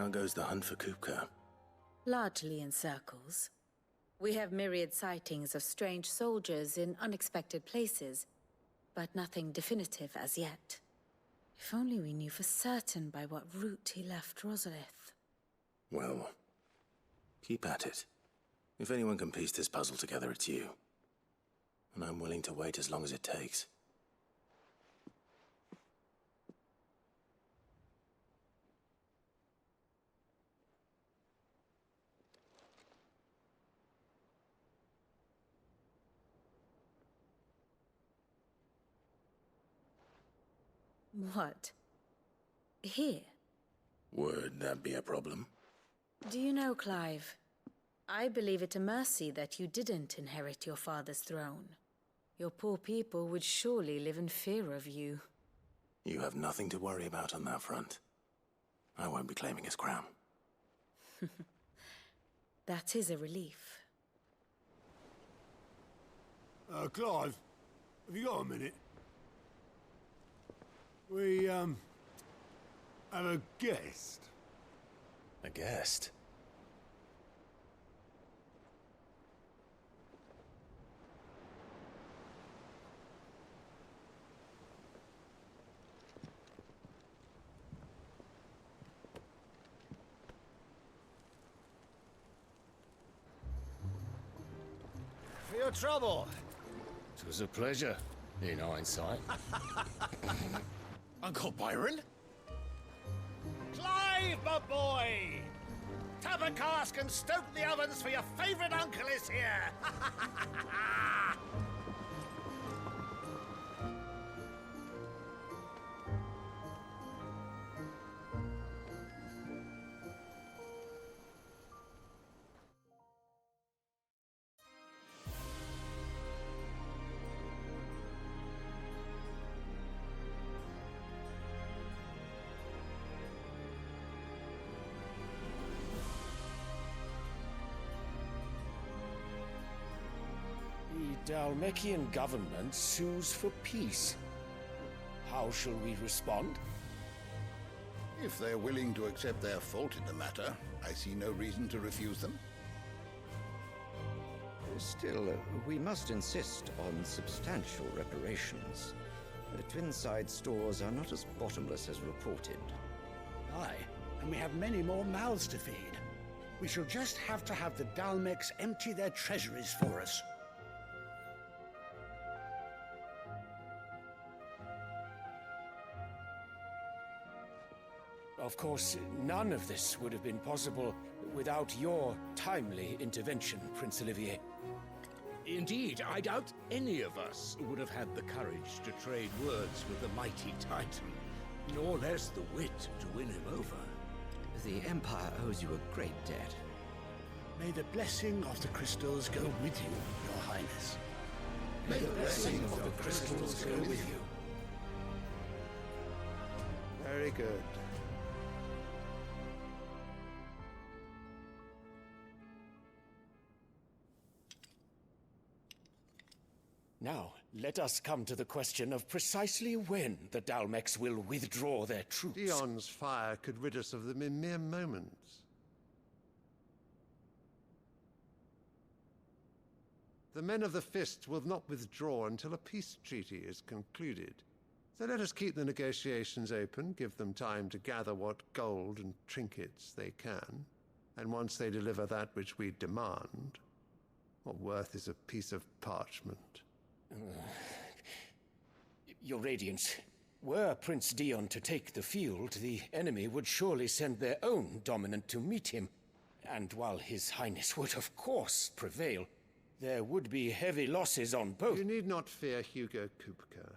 How goes the hunt for Kupka? Largely in circles. We have myriad sightings of strange soldiers in unexpected places, but nothing definitive as yet. If only we knew for certain by what route he left Rosalith. Well, keep at it. If anyone can piece this puzzle together, it's you. And I'm willing to wait as long as it takes. What? Here? Would that be a problem? Do you know, Clive? I believe it a mercy that you didn't inherit your father's throne. Your poor people would surely live in fear of you. You have nothing to worry about on that front. I won't be claiming his crown. That is a relief. Clive, have you got a minute? We, have a guest. A guest? For your trouble. It was a pleasure, in hindsight. Uncle Byron? Clive, my boy! Tap a cask and stoke the ovens for your favourite uncle is here! The Dhalmekian government sues for peace. How shall we respond? If they're willing to accept their fault in the matter, I see no reason to refuse them. Still, we must insist on substantial reparations. Twinside stores are not as bottomless as reported. Aye, and we have many more mouths to feed. We shall just have to have the Dhalmeks empty their treasuries for us. Of course, none of this would have been possible without your timely intervention, Prince Olivier. Indeed, I doubt any of us would have had the courage to trade words with the mighty Titan, nor less the wit to win him over. The Empire owes you a great debt. May the blessing of the crystals go with you, Your Highness. May the blessing of the crystals go with you. Very good. Now, let us come to the question of precisely when the Dhalmeks will withdraw their troops. Dion's fire could rid us of them in mere moments. The men of the Fist will not withdraw until a peace treaty is concluded. So let us keep the negotiations open, give them time to gather what gold and trinkets they can, and once they deliver that which we demand, what worth is a piece of parchment? Your Radiance, were Prince Dion to take the field, the enemy would surely send their own dominant to meet him. And while His Highness would of course prevail, there would be heavy losses on both. You need not fear Hugo Kupka.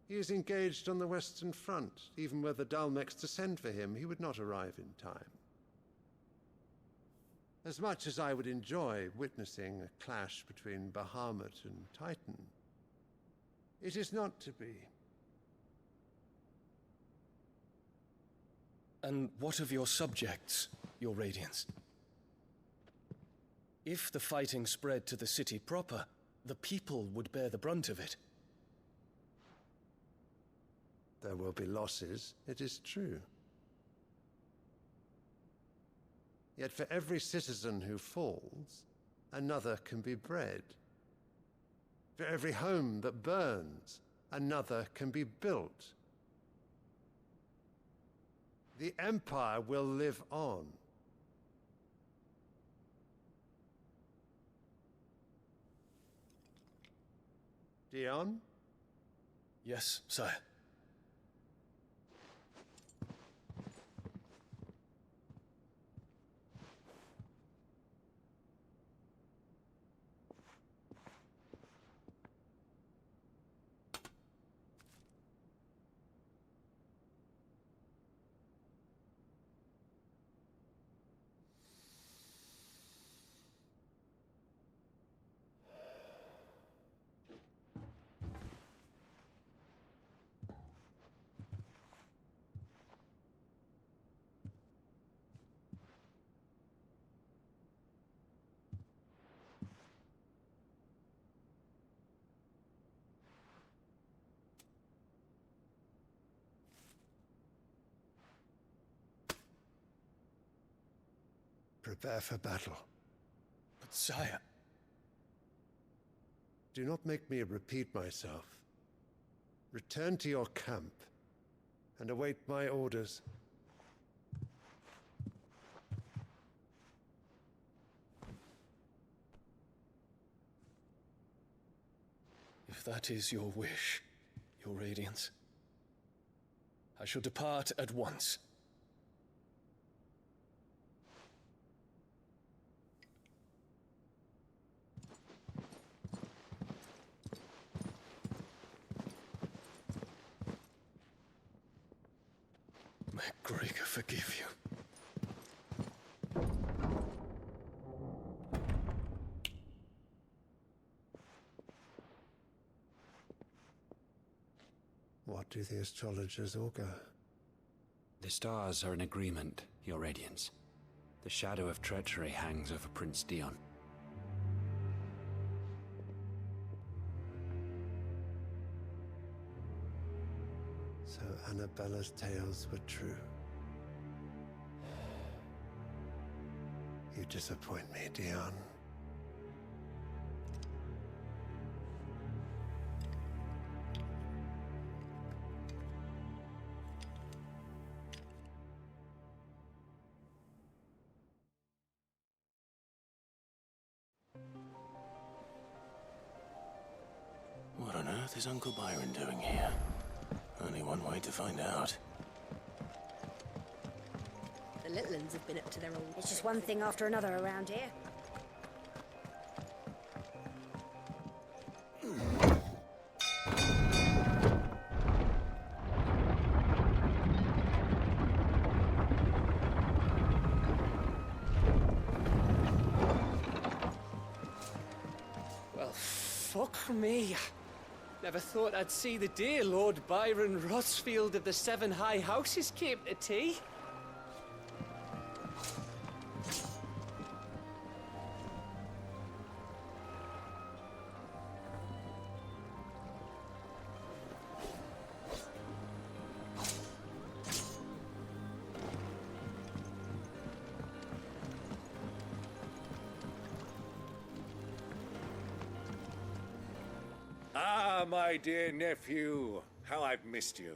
He is engaged on the Western Front. Even were the Dhalmeks to send for him, he would not arrive in time. As much as I would enjoy witnessing a clash between Bahamut and Titan, it is not to be. And what of your subjects, Your Radiance? If the fighting spread to the city proper, the people would bear the brunt of it. There will be losses, it is true. Yet for every citizen who falls, another can be bred. For every home that burns, another can be built. The Empire will live on. Dion? Yes, sire. Prepare for battle. But sire... Do not make me repeat myself. Return to your camp and await my orders. If that is your wish, Your Radiance, I shall depart at once. May Gregor forgive you. What do the astrologers augur? The stars are in agreement, Your Radiance. The shadow of treachery hangs over Prince Dion. So Annabella's tales were true. You disappoint me, Dion. What on earth is Uncle Byron doing here? Only one way to find out. The little uns have been up to their old... It's just one thing after another around here. Well, fuck me. Never thought I'd see the dear Lord Byron Rosfield of the Seven High Houses came to tea. Ah, my dear nephew, how I've missed you.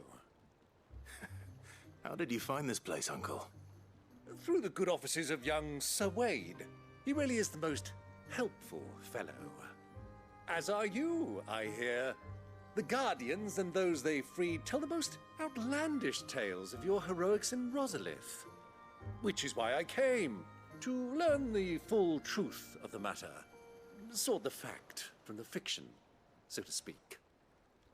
How did you find this place, Uncle? Through the good offices of young Sir Wade. He really is the most helpful fellow. As are you, I hear. The Guardians and those they freed tell the most outlandish tales of your heroics in Rosalith. Which is why I came, to learn the full truth of the matter. Sort the fact from the fiction, so to speak.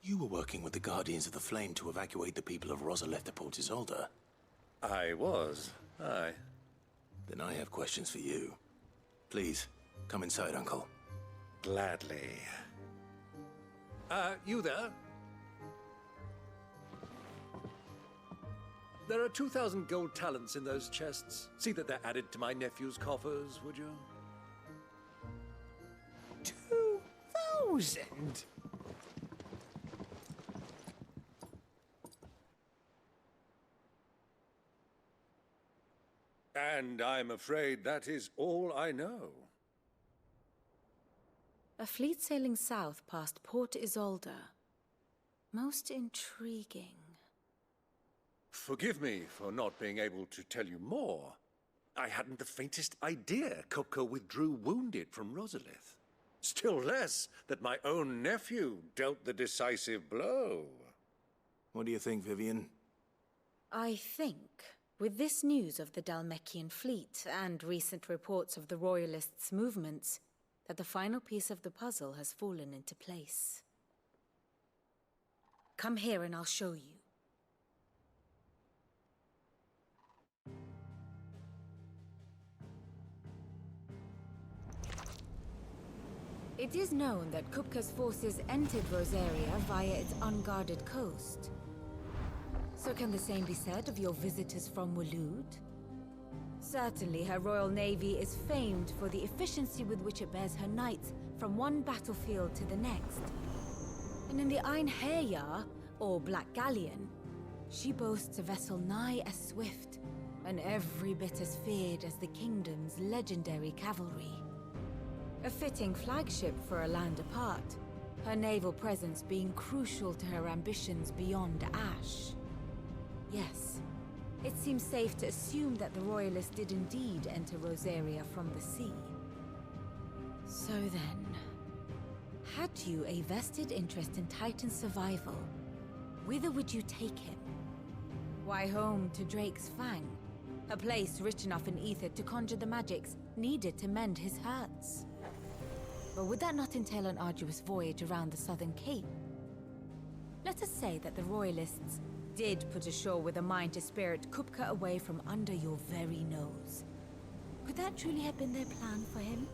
You were working with the Guardians of the Flame to evacuate the people of Rosalith to Port Isolde. I was, aye. Then I have questions for you. Please, come inside, Uncle. Gladly. You there? There are 2,000 gold talents in those chests. See that they're added to my nephew's coffers, would you? 2,000? And I'm afraid that is all I know. A fleet sailing south past Port Isolde. Most intriguing. Forgive me for not being able to tell you more. I hadn't the faintest idea Kupka withdrew wounded from Rosalith. Still less that my own nephew dealt the decisive blow. What do you think, Vivian? I think, with this news of the Dhalmekian fleet and recent reports of the Royalists' movements, that the final piece of the puzzle has fallen into place. Come here and I'll show you. It is known that Kupka's forces entered Rosaria via its unguarded coast. So can the same be said of your visitors from Waloed? Certainly, her Royal Navy is famed for the efficiency with which it bears her knights from one battlefield to the next. And in the Einherjar, or Black Galleon, she boasts a vessel nigh as swift and every bit as feared as the kingdom's legendary cavalry. A fitting flagship for a land apart, her naval presence being crucial to her ambitions beyond Ash. Yes, it seems safe to assume that the Royalists did indeed enter Rosaria from the sea. So then, had you a vested interest in Titan's survival, whither would you take him? Why, home to Drake's Fang, a place rich enough in ether to conjure the magics needed to mend his hurts. But would that not entail an arduous voyage around the southern cape? Let us say that the Royalists did put ashore with a mind to spirit Kupka away from under your very nose. Could that truly have been their plan for him?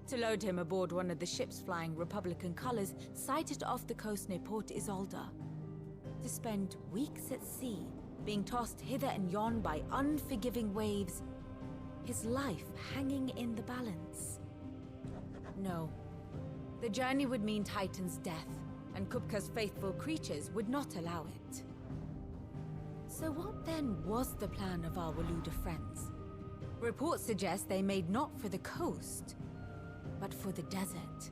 To load him aboard one of the ships flying Republican colors sighted off the coast near Port Isolde. To spend weeks at sea, being tossed hither and yon by unforgiving waves, his life hanging in the balance. No. The journey would mean Titan's death, and Kupka's faithful creatures would not allow it. So what then was the plan of our Waloed friends? Reports suggest they made not for the coast, but for the desert.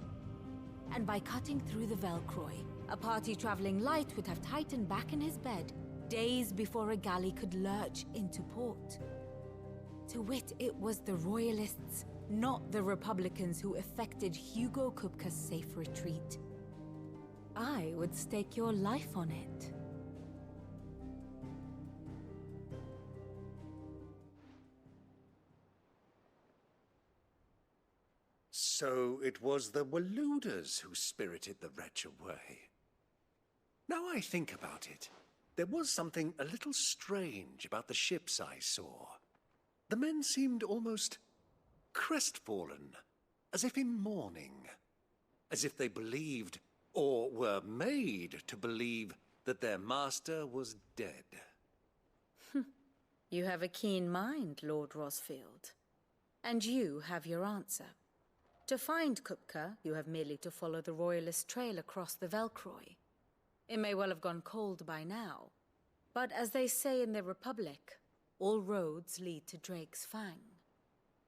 And by cutting through the Velcroy, a party traveling light would have Titan back in his bed days before a galley could lurch into port. To wit, it was the Royalists, not the Republicans, who effected Hugo Kupka's safe retreat. I would stake your life on it. So it was the Waloeders who spirited the wretch away. Now I think about it, there was something a little strange about the ships I saw. The men seemed almost crestfallen, as if in mourning, as if they believed, or were made to believe, that their master was dead. You have a keen mind, Lord Rosfield. And you have your answer. To find Kupka, you have merely to follow the Royalist trail across the Velcroy. It may well have gone cold by now, but as they say in the Republic, all roads lead to Drake's Fang.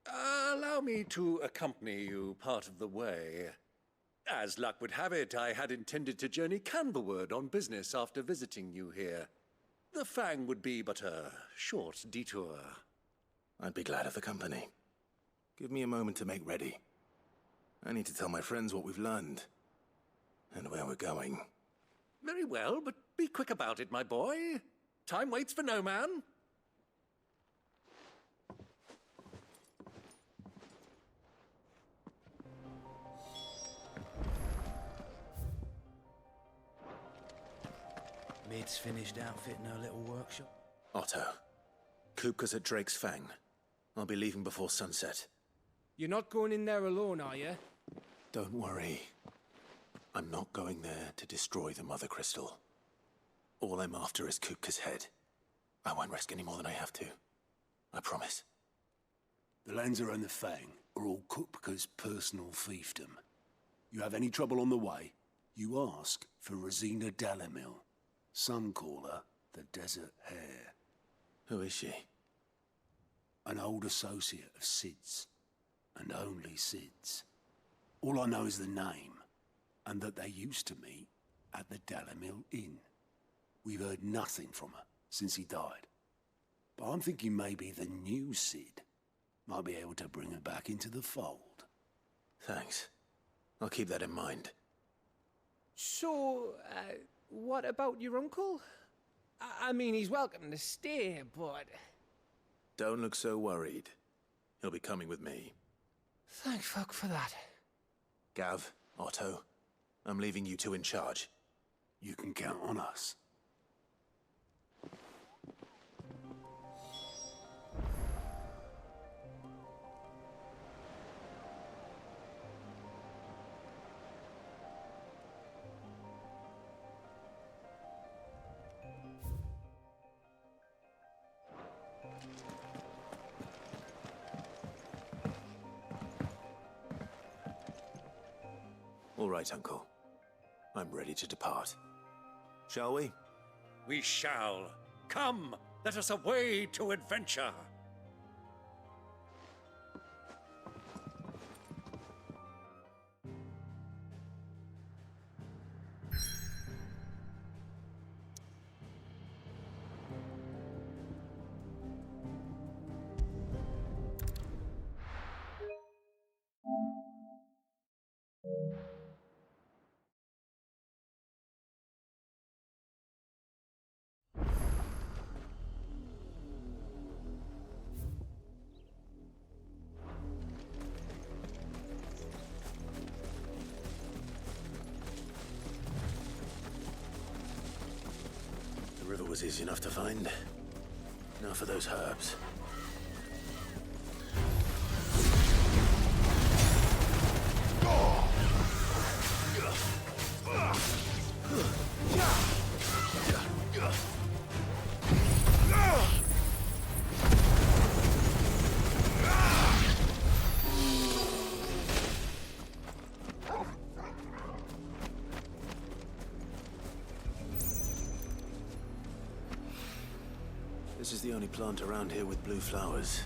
Allow me to accompany you part of the way. As luck would have it, I had intended to journey Canberward on business after visiting you here. The Fang would be but a short detour. I'd be glad of the company. Give me a moment to make ready. I need to tell my friends what we've learned, and where we're going. Very well, but be quick about it, my boy. Time waits for no man. Mid's finished outfitting her little workshop. Otto, Kupka's at Drake's Fang. I'll be leaving before sunset. You're not going in there alone, are you? Don't worry. I'm not going there to destroy the Mother Crystal. All I'm after is Kupka's head. I won't risk any more than I have to. I promise. The Lancer and the Fang are all Kupka's personal fiefdom. You have any trouble on the way, you ask for Rosina Dalimil. Some call her the Desert Hare. Who is she? an old associate of Sid's, and only Sid's. All I know is the name, and that they used to meet at the Dalimil Inn. We've heard nothing from her since he died. But I'm thinking maybe the new Sid might be able to bring her back into the fold. Thanks. I'll keep that in mind. So, what about your uncle? I mean, he's welcome to stay, but... Don't look so worried. He'll be coming with me. Thank fuck for that. Gav, Otto, I'm leaving you two in charge. You can count on us. All right, Uncle. I'm ready to depart. Shall we? We shall. Come, let us away to adventure. The river was easy enough to find. Now for those herbs. This is the only plant around here with blue flowers.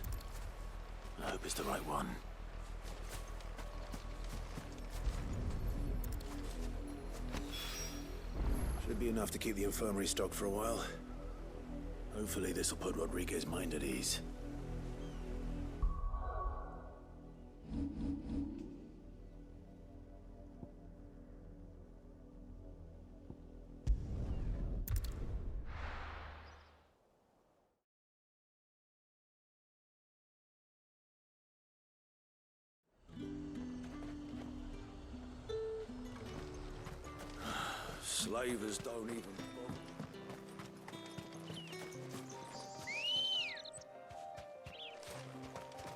I hope it's the right one. Should be enough to keep the infirmary stocked for a while. Hopefully this will put Rodriguez's mind at ease. Slavers don't even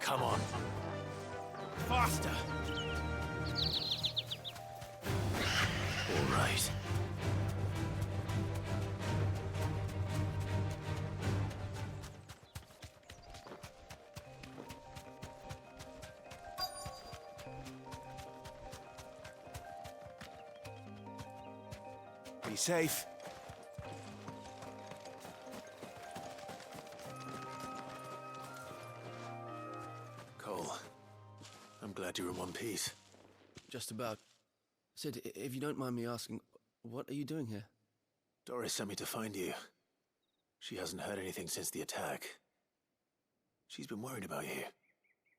Come on. Faster! All right. be safe. Cole, I'm glad you're in one piece. Just about. Sid, if you don't mind me asking, what are you doing here? Doris sent me to find you. She hasn't heard anything since the attack. She's been worried about you.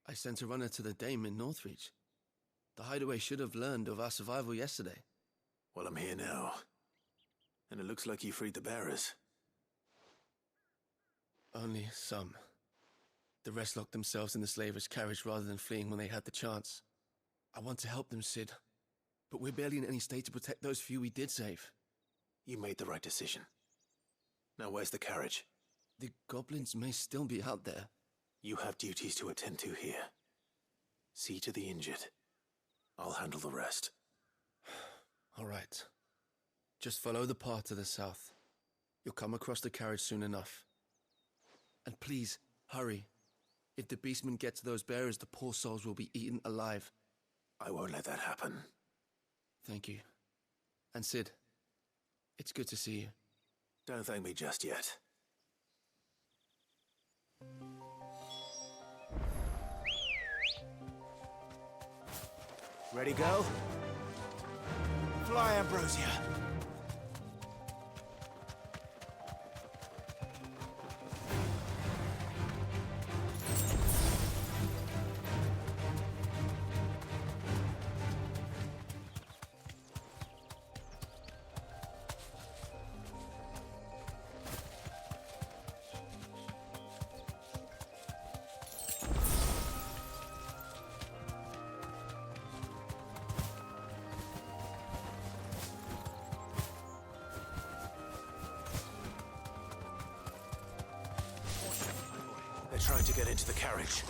I sent a runner to the Dame in Northreach. The hideaway should have learned of our survival yesterday. Well, I'm here now. And it looks like you freed the bearers. Only some. The rest locked themselves in the slaver's carriage rather than fleeing when they had the chance. I want to help them, Sid. But we're barely in any state to protect those few we did save. You made the right decision. Now where's the carriage? The goblins may still be out there. You have duties to attend to here. See to the injured. I'll handle the rest. All right. Just follow the path to the south. You'll come across the carriage soon enough. And please, hurry. If the beastmen get to those bearers, the poor souls will be eaten alive. I won't let that happen. Thank you. And Sid, it's good to see you. Don't thank me just yet. Ready, go? Fly, Ambrosia. They're trying to get into the carriage.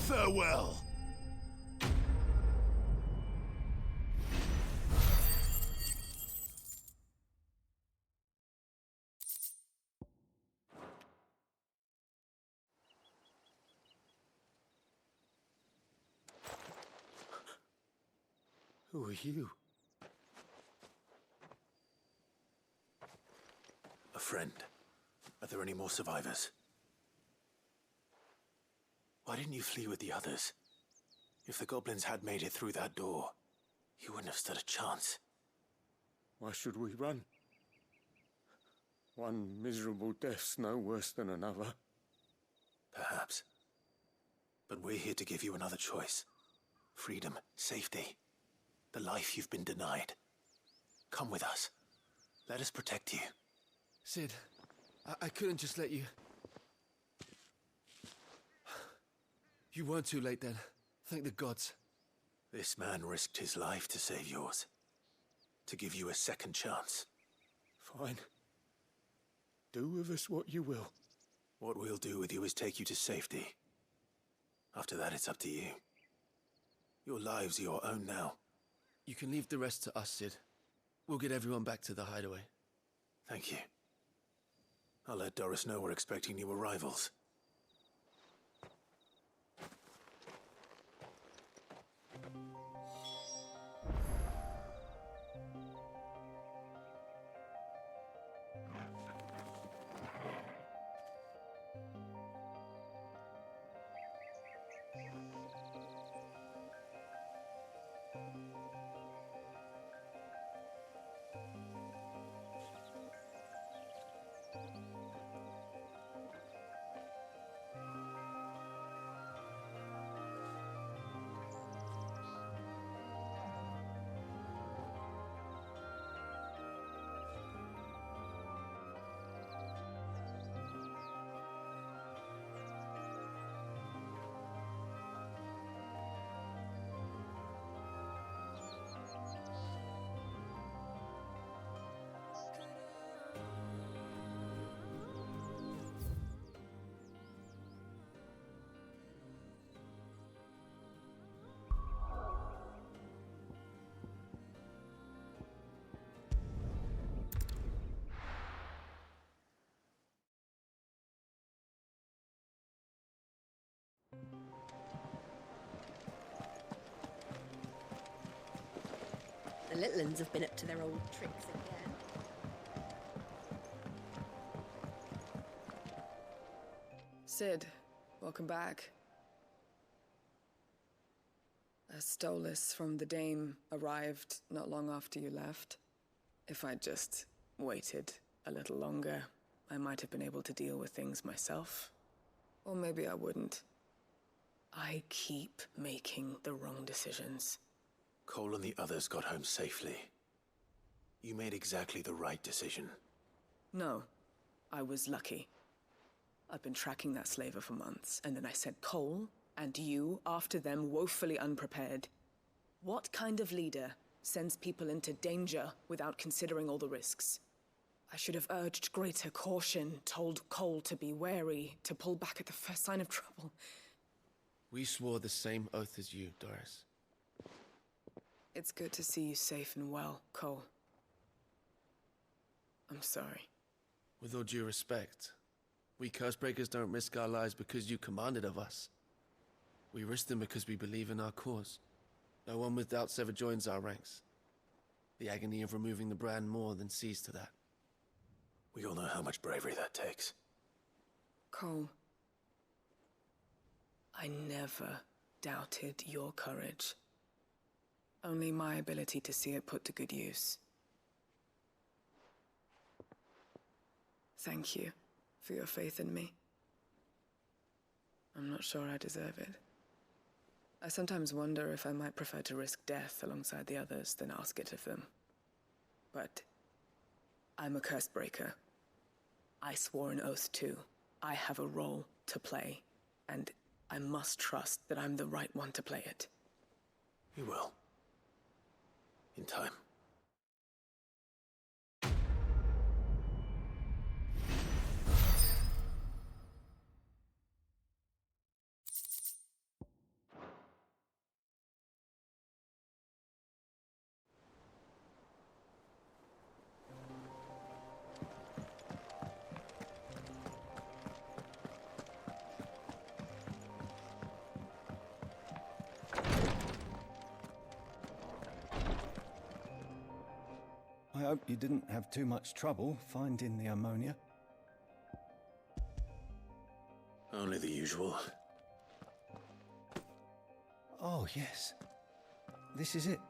Farewell. Who are you? A friend. Are there any more survivors? Why didn't you flee with the others? If the goblins had made it through that door, you wouldn't have stood a chance. Why should we run? One miserable death's no worse than another. Perhaps. But we're here to give you another choice. Freedom, safety, the life you've been denied. Come with us. Let us protect you. Cid, I couldn't just let you... You weren't too late then. Thank the gods. This man risked his life to save yours. To give you a second chance. Fine. Do with us what you will. What we'll do with you is take you to safety. After that, it's up to you. Your lives are your own now. You can leave the rest to us, Cid. We'll get everyone back to the hideaway. Thank you. I'll let Doris know we're expecting new arrivals. The little ones have been up to their old tricks again. Cid, welcome back. Stolas from the Dame arrived not long after you left. If I'd just waited a little longer, I might have been able to deal with things myself. Or maybe I wouldn't. I keep making the wrong decisions. Cole and the others got home safely. You made exactly the right decision. No, I was lucky. I've been tracking that slaver for months, and then I sent Cole and you after them woefully unprepared. What kind of leader sends people into danger without considering all the risks? I should have urged greater caution, told Cole to be wary, to pull back at the first sign of trouble. We swore the same oath as you, Doris. It's good to see you safe and well, Cole. I'm sorry. With all due respect, we Cursebreakers don't risk our lives because you commanded of us. We risk them because we believe in our cause. No one with doubts ever joins our ranks. The agony of removing the brand more than sees to that. We all know how much bravery that takes. Cole, I never doubted your courage. Only my ability to see it put to good use. Thank you for your faith in me. I'm not sure I deserve it. I sometimes wonder if I might prefer to risk death alongside the others than ask it of them. But I'm a Cursebreaker. I swore an oath too. I have a role to play, and I must trust that I'm the right one to play it. You will. In time. I hope you didn't have too much trouble finding the ammonia. Only the usual. Oh, yes. This is it.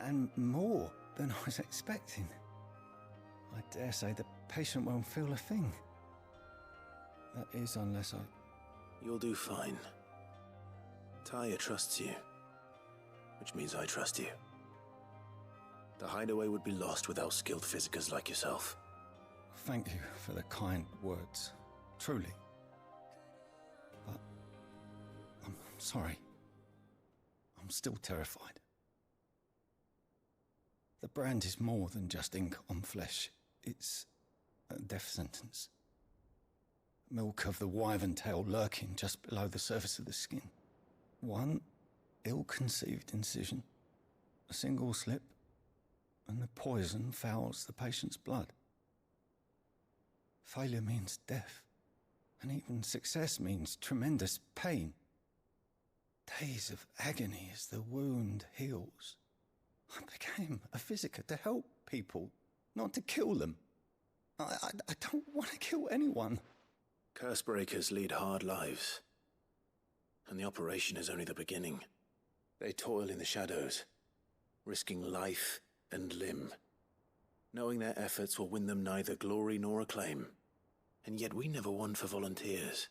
And more than I was expecting. I dare say the patient won't feel a thing. That is, unless I... You'll do fine. Tyr trusts you, which means I trust you. The hideaway would be lost without skilled physicers like yourself. Thank you for the kind words. Truly. But... I'm sorry. I'm still terrified. The brand is more than just ink on flesh. It's a death sentence. Milk of the wyvern tail lurking just below the surface of the skin. One ill-conceived incision, a single slip, and the poison fouls the patient's blood. Failure means death, and even success means tremendous pain. Days of agony as the wound heals. I became a physiker to help people, not to kill them. I don't want to kill anyone. Cursebreakers lead hard lives, and the operation is only the beginning. They toil in the shadows, risking life and limb, knowing their efforts will win them neither glory nor acclaim. And yet we never won for volunteers.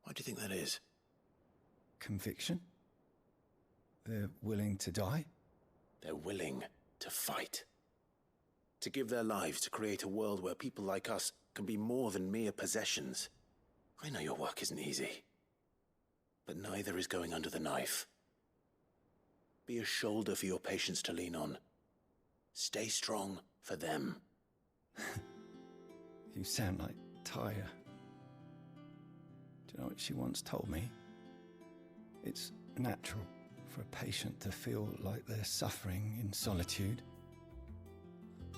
Why do you think that is? Conviction? They're willing to die? They're willing to fight. To give their lives to create a world where people like us can be more than mere possessions. I know your work isn't easy, but neither is going under the knife. Be a shoulder for your patients to lean on. Stay strong for them. You sound like Tyr. Do you know what she once told me? It's natural for a patient to feel like they're suffering in solitude.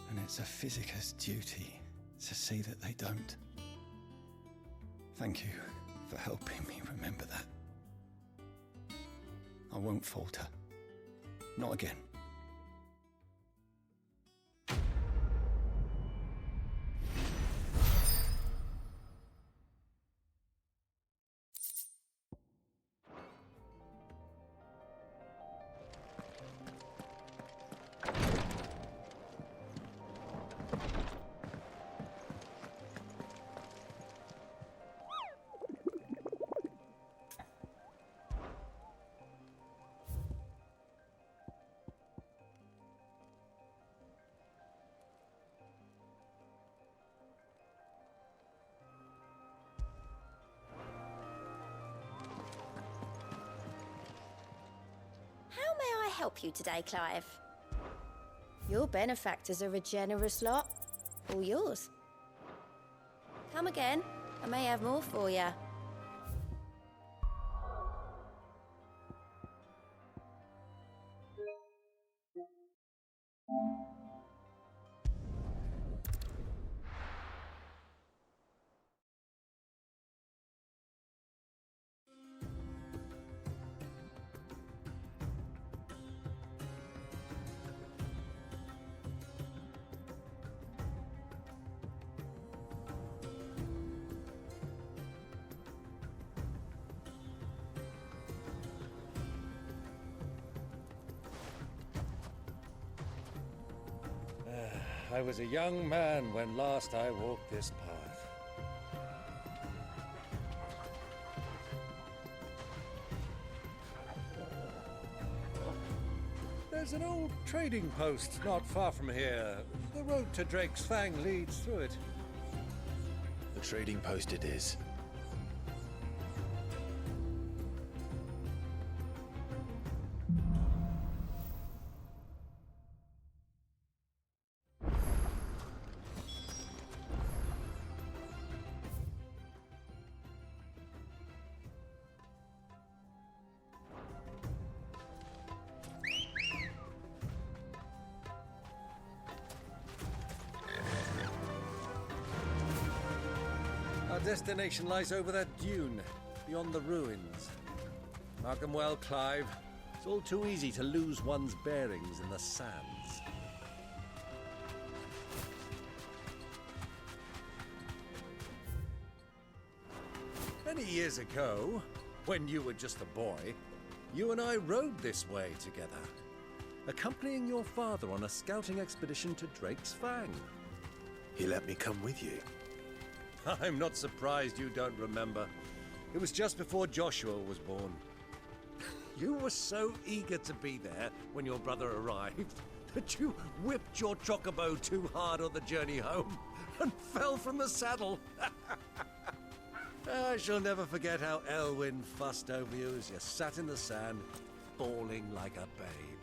And it's a physiker's duty to see that they don't. Thank you for helping me remember that. I won't falter. Not again. help you today, Clive? Your benefactors are a generous lot. All yours. Come again. I may have more for you. I was a young man when last I walked this path. There's an old trading post not far from here. The road to Drake's Fang leads through it. The trading post it is. Our destination lies over that dune, beyond the ruins. Mark 'em well, Clive. It's all too easy to lose one's bearings in the sands. Many years ago, when you were just a boy, you and I rode this way together, accompanying your father on a scouting expedition to Drake's Fang. He let me come with you. I'm not surprised you don't remember. It was just before Joshua was born. You were so eager to be there when your brother arrived that you whipped your chocobo too hard on the journey home and fell from the saddle. I shall never forget how Elwyn fussed over you as you sat in the sand, bawling like a babe.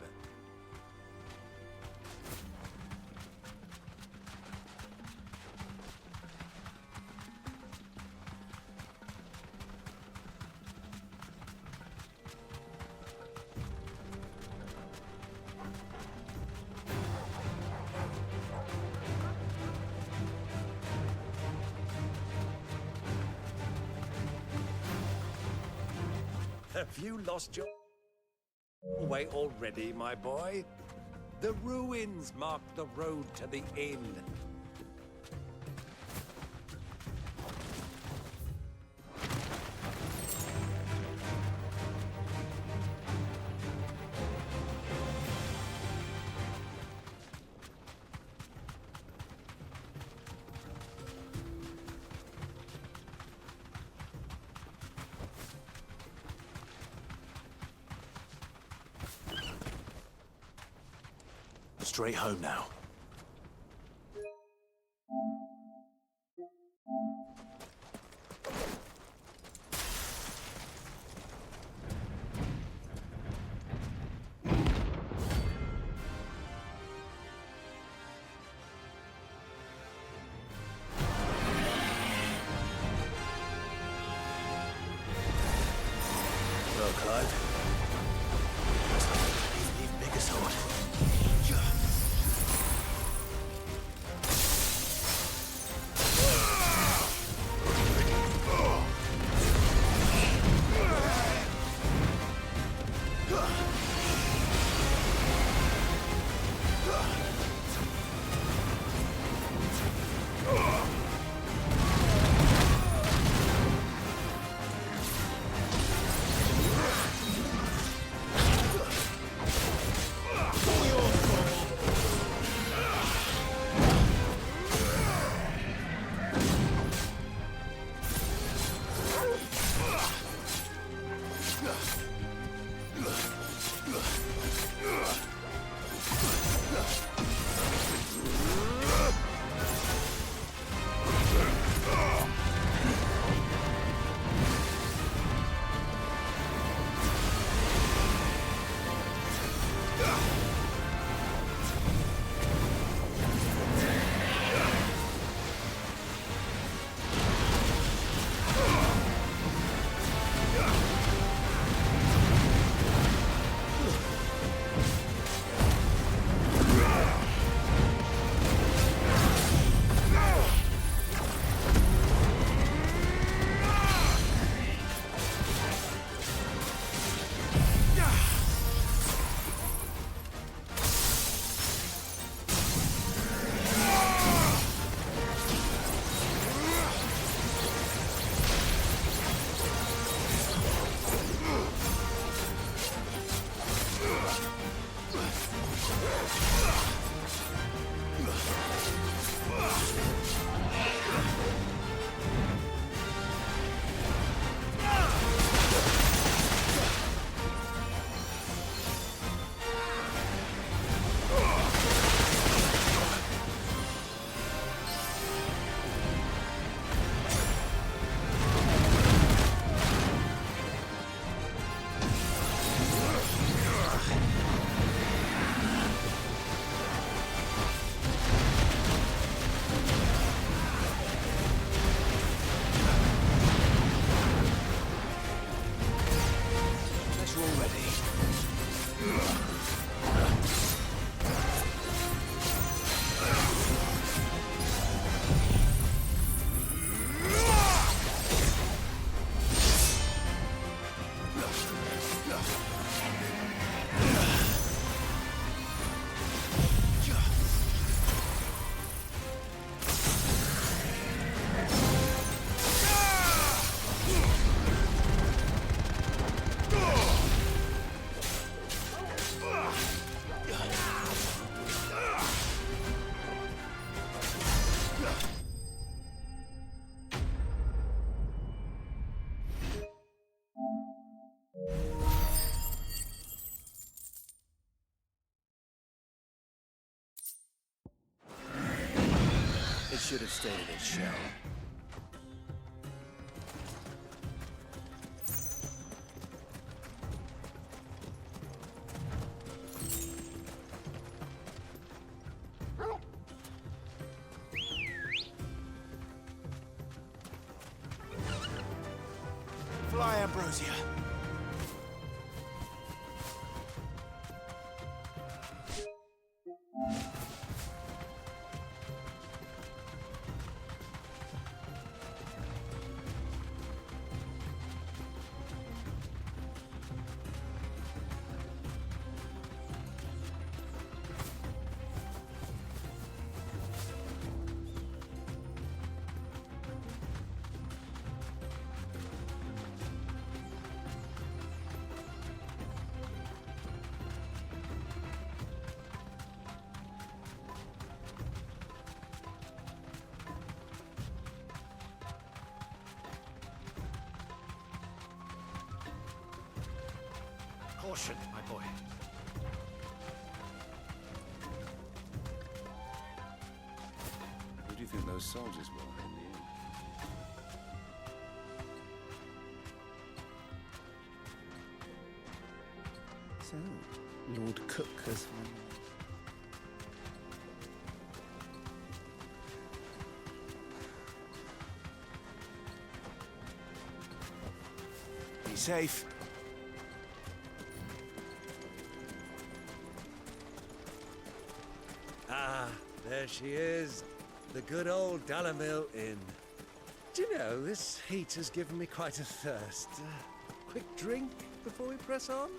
Have you lost your way already, my boy? The ruins mark the road to the inn. Straight home now. Well, Clive. Even bigger sword. It should have stayed in its shell. Fly, Ambrosia. Caution, my boy. Who do you think those soldiers were in the end? So, Lord Cook has finally... Be safe. Ah, there she is. The good old Dalamil Inn. Do you know, this heat has given me quite a thirst. Quick drink before we press on?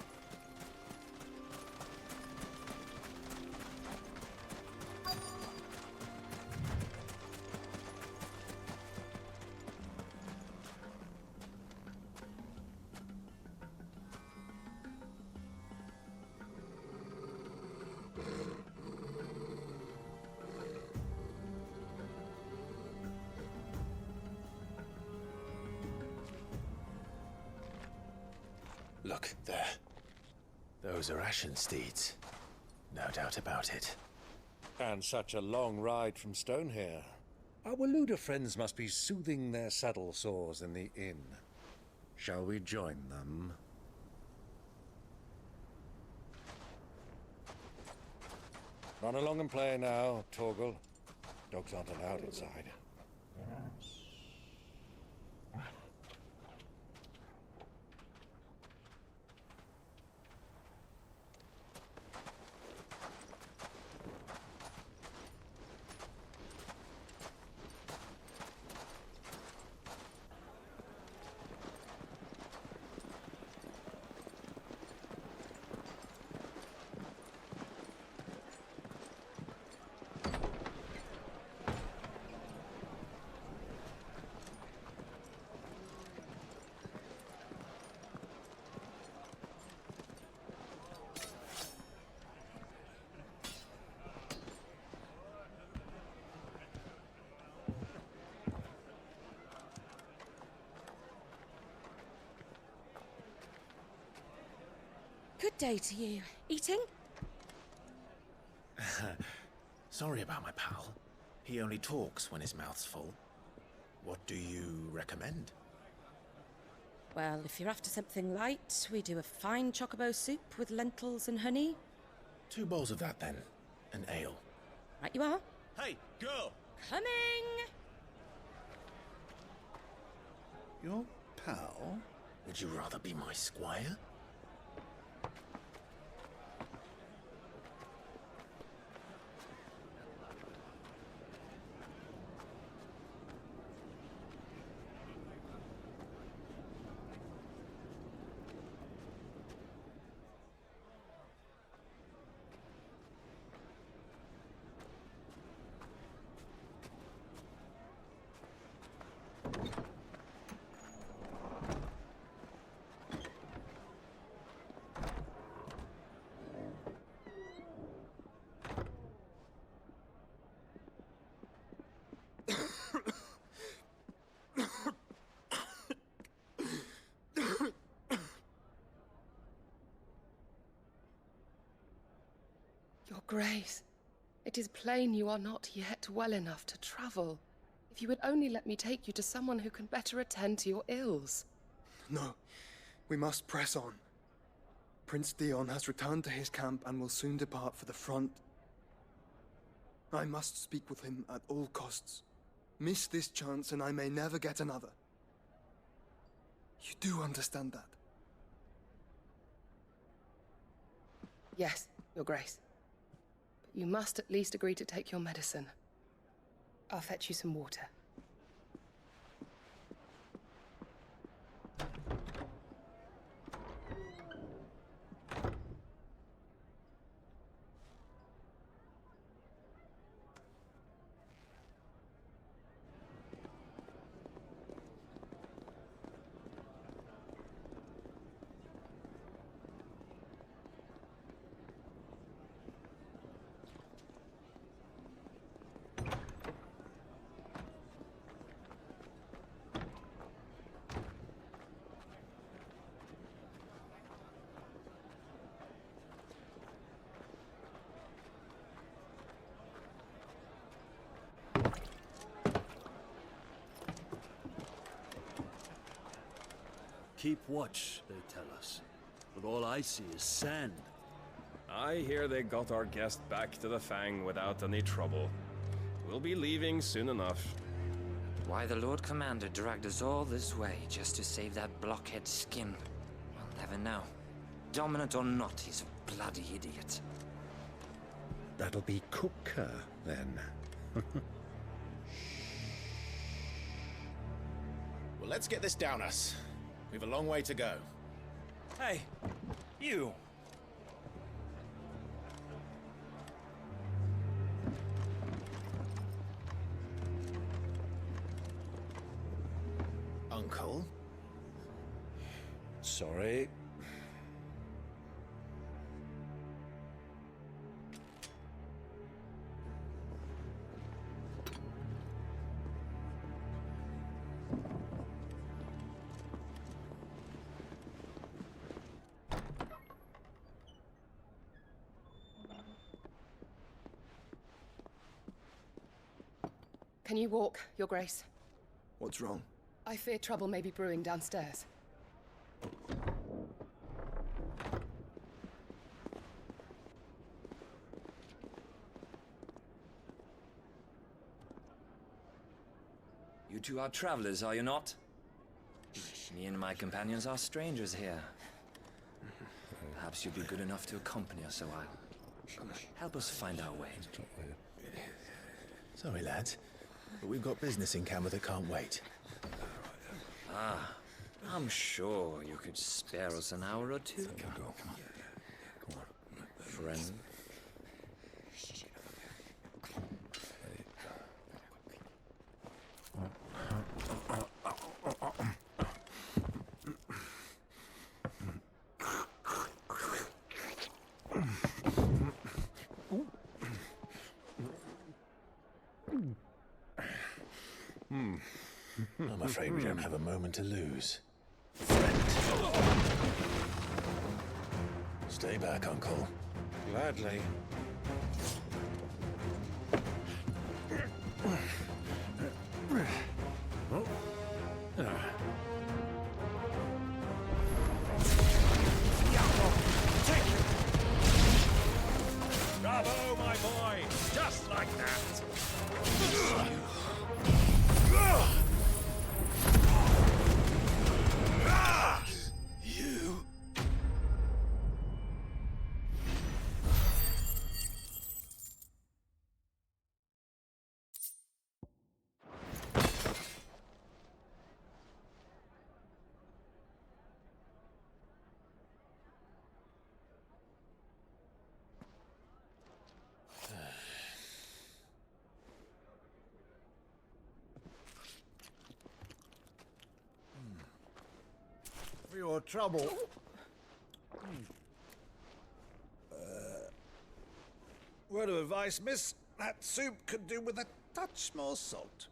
Look, there. Those are Ashen steeds. No doubt about it. And such a long ride from Stonehair. Our Waluda friends must be soothing their saddle sores in the inn. Shall we join them? Run along and play now, Torgal. Dogs aren't allowed inside. Good day to you. Eating? Sorry about my pal. He only talks when his mouth's full. What do you recommend? Well, if you're after something light, we do a fine chocobo soup with lentils and honey. 2 bowls of that, then. An ale. Right you are. Hey, girl! Coming! Your pal? Would you rather be my squire? Your Grace, it is plain you are not yet well enough to travel. If you would only let me take you to someone who can better attend to your ills. No, we must press on. Prince Dion has returned to his camp and will soon depart for the front. I must speak with him at all costs. Miss this chance and I may never get another. You do understand that? Yes, Your Grace. But you must at least agree to take your medicine. I'll fetch you some water. Keep watch, they tell us. But all I see is sand. I hear they got our guest back to the Fang without any trouble. We'll be leaving soon enough. Why the Lord Commander dragged us all this way just to save that blockhead Skin, we'll never know. Dominant or not, he's a bloody idiot. That'll be Cooker, then. Well, let's get this down us. We've a long way to go. Hey, you! Uncle? Sorry. Can you walk, Your Grace? What's wrong? I fear trouble may be brewing downstairs. You two are travelers, are you not? Me and my companions are strangers here. Perhaps you'd be good enough to accompany us a while. Help us find our way. Sorry, lads, but we've got business in Camber that can't wait. Ah, I'm sure you could spare us an hour or two. Come on. Friend. I'm afraid we don't have a moment to lose. Stay back, Uncle. Gladly. Bravo, my boy! Just like that! You... For your trouble. Word of advice, miss. That soup could do with a touch more salt.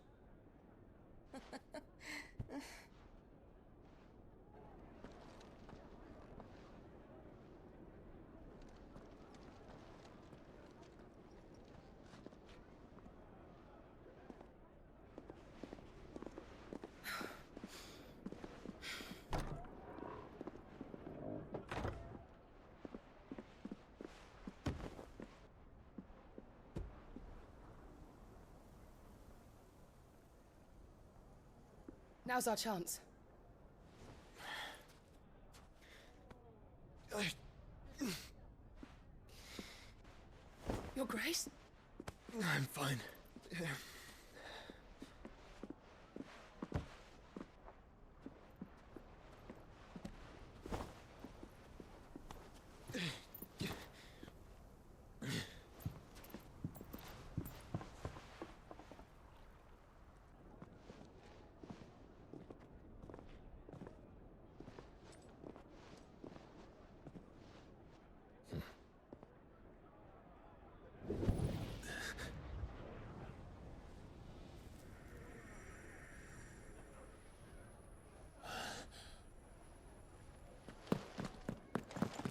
Now's our chance. Your Grace? I'm fine. Yeah.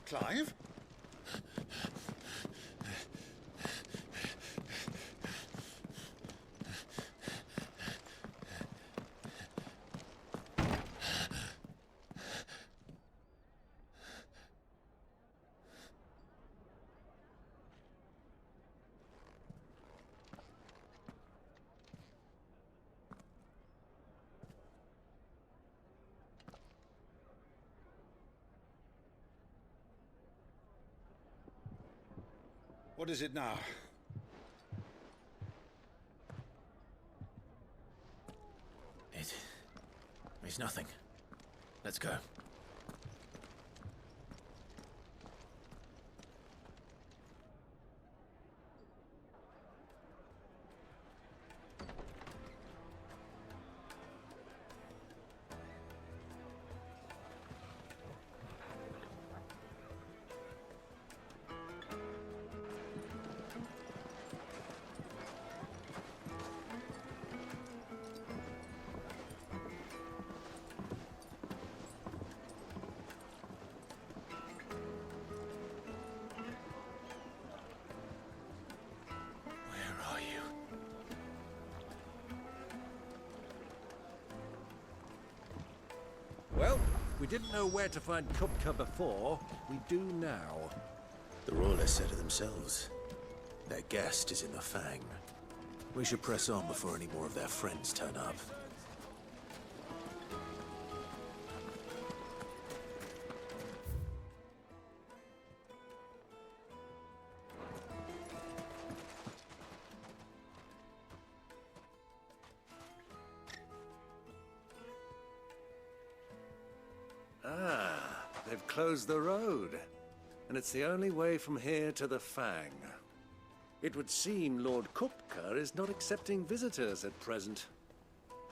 Clive? What is it now? It's nothing. Let's go. Well, we didn't know where to find Kupka before. We do now. The Royalists said it themselves. Their guest is in the Fang. We should press on before any more of their friends turn up. Ah, they've closed the road. And it's the only way from here to the Fang. It would seem Lord Kupka is not accepting visitors at present.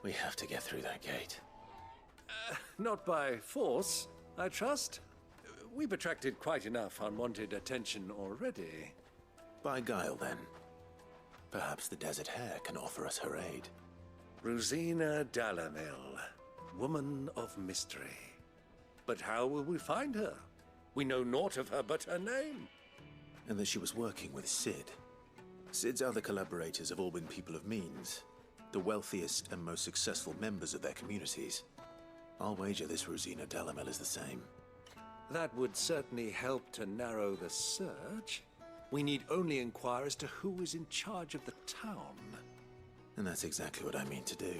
We have to get through that gate. Not by force, I trust. We've attracted quite enough unwanted attention already. By guile, then. Perhaps the Desert Hare can offer us her aid. Rosina Dalamil, woman of mystery. But how will we find her? We know naught of her but her name. And that she was working with Cid. Cid's other collaborators have all been people of means, the wealthiest and most successful members of their communities. I'll wager this Rosina Dalamel is the same. That would certainly help to narrow the search. We need only inquire as to who is in charge of the town. And that's exactly what I mean to do.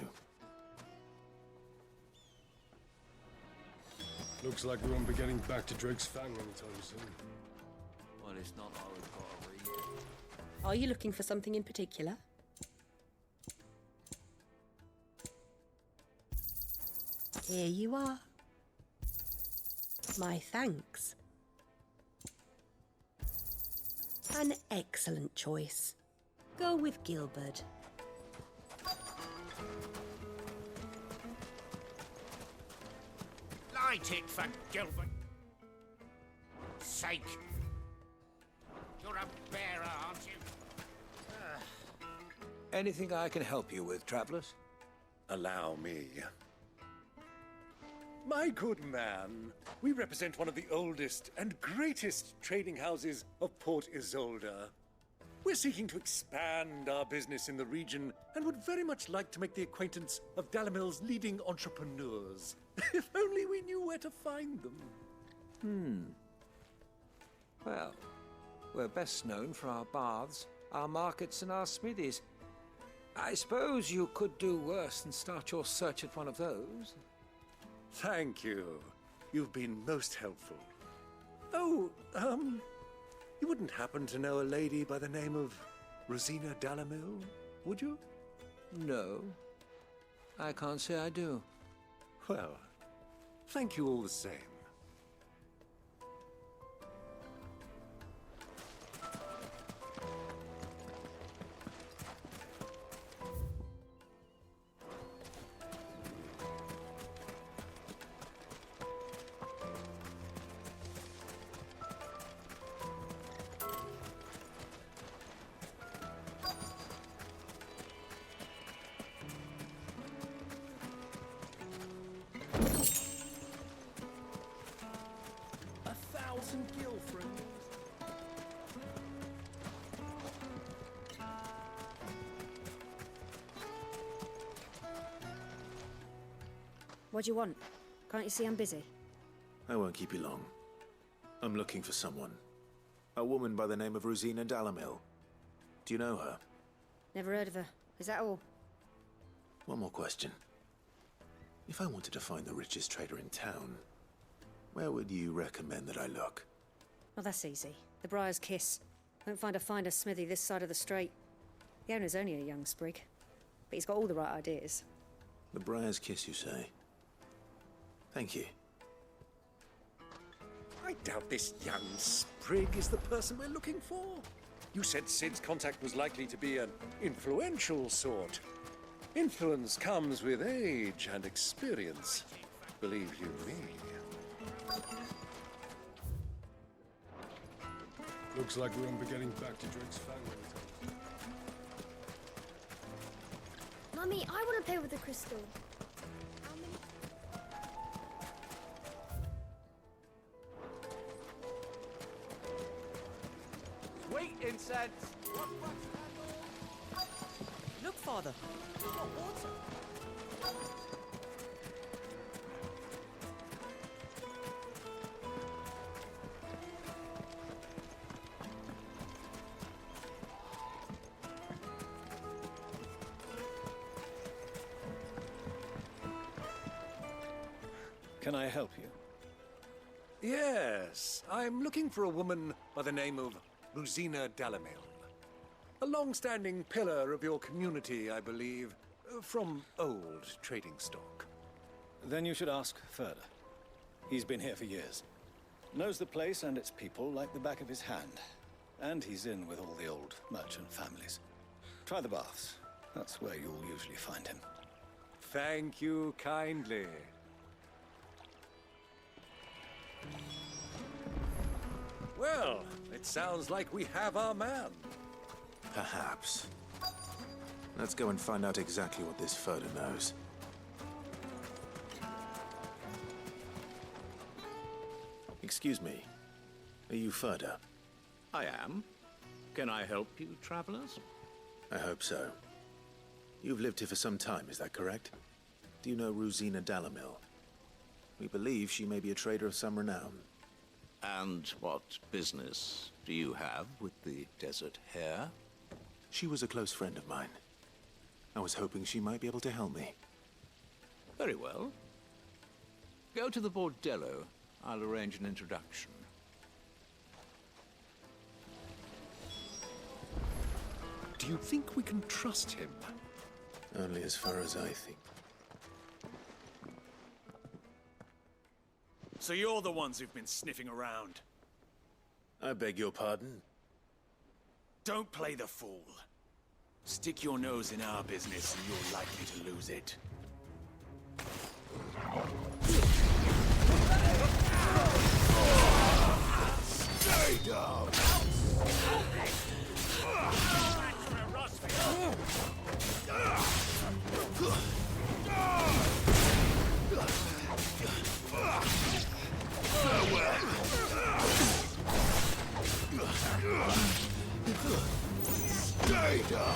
Looks like we won't be getting back to Drake's Fang anytime soon. Well, it's not all we've got to read. Are you looking for something in particular? Here you are. My thanks. An excellent choice. Go with Gilbert. Light it for Gilbert. Sake. You're a bearer, aren't you? Anything I can help you with, travelers? Allow me. My good man, we represent one of the oldest and greatest trading houses of Port Isolde. We're seeking to expand our business in the region and would very much like to make the acquaintance of Dalamel's leading entrepreneurs. If only we knew where to find them. Well, we're best known for our baths, our markets, and our smithies. I suppose you could do worse than start your search at one of those. Thank you. You've been most helpful. Oh, you wouldn't happen to know a lady by the name of Rosina Dalamel, would you? No, I can't say I do. Well, thank you all the same. What do you want? Can't you see I'm busy? I won't keep you long. I'm looking for someone. A woman by the name of Rosina Dalamel. Do you know her? Never heard of her. Is that all? One more question. If I wanted to find the richest trader in town, where would you recommend that I look? Oh, that's easy. The Briar's Kiss. Won't find a finer smithy this side of the strait. The owner's only a young sprig, but he's got all the right ideas. The Briar's Kiss, you say? Thank you. I doubt this young sprig is the person we're looking for. You said Cid's contact was likely to be an influential sort. Influence comes with age and experience, believe you me. Looks like we won't be getting back to Drake's Fang anytime soon. Mummy, I want to play with the crystal. Sweet incense! Look, Father. We've got water. Can I help you? Yes, I'm looking for a woman by the name of Rosina Dalamel. A long-standing pillar of your community, I believe, from old trading stock. Then you should ask Ferda. He's been here for years. Knows the place and its people like the back of his hand. And he's in with all the old merchant families. Try the baths. That's where you'll usually find him. Thank you kindly. Well, it sounds like we have our man. Perhaps. Let's go and find out exactly what this Ferda knows. Excuse me, Are you Ferda? I am. Can I help you, travelers? I hope so. You've lived here for some time, is that correct? Do you know Rosina Dalamil? We believe she may be a trader of some renown. And what business do you have with the Desert Hare? She was a close friend of mine. I was hoping she might be able to help me. Very well. Go to the Bordello. I'll arrange an introduction. Do you think we can trust him? Only as far as I think. So you're the ones who've been sniffing around? I beg your pardon? Don't play the fool. Stick your nose in our business and you're likely to lose it. Stay down! Stay down!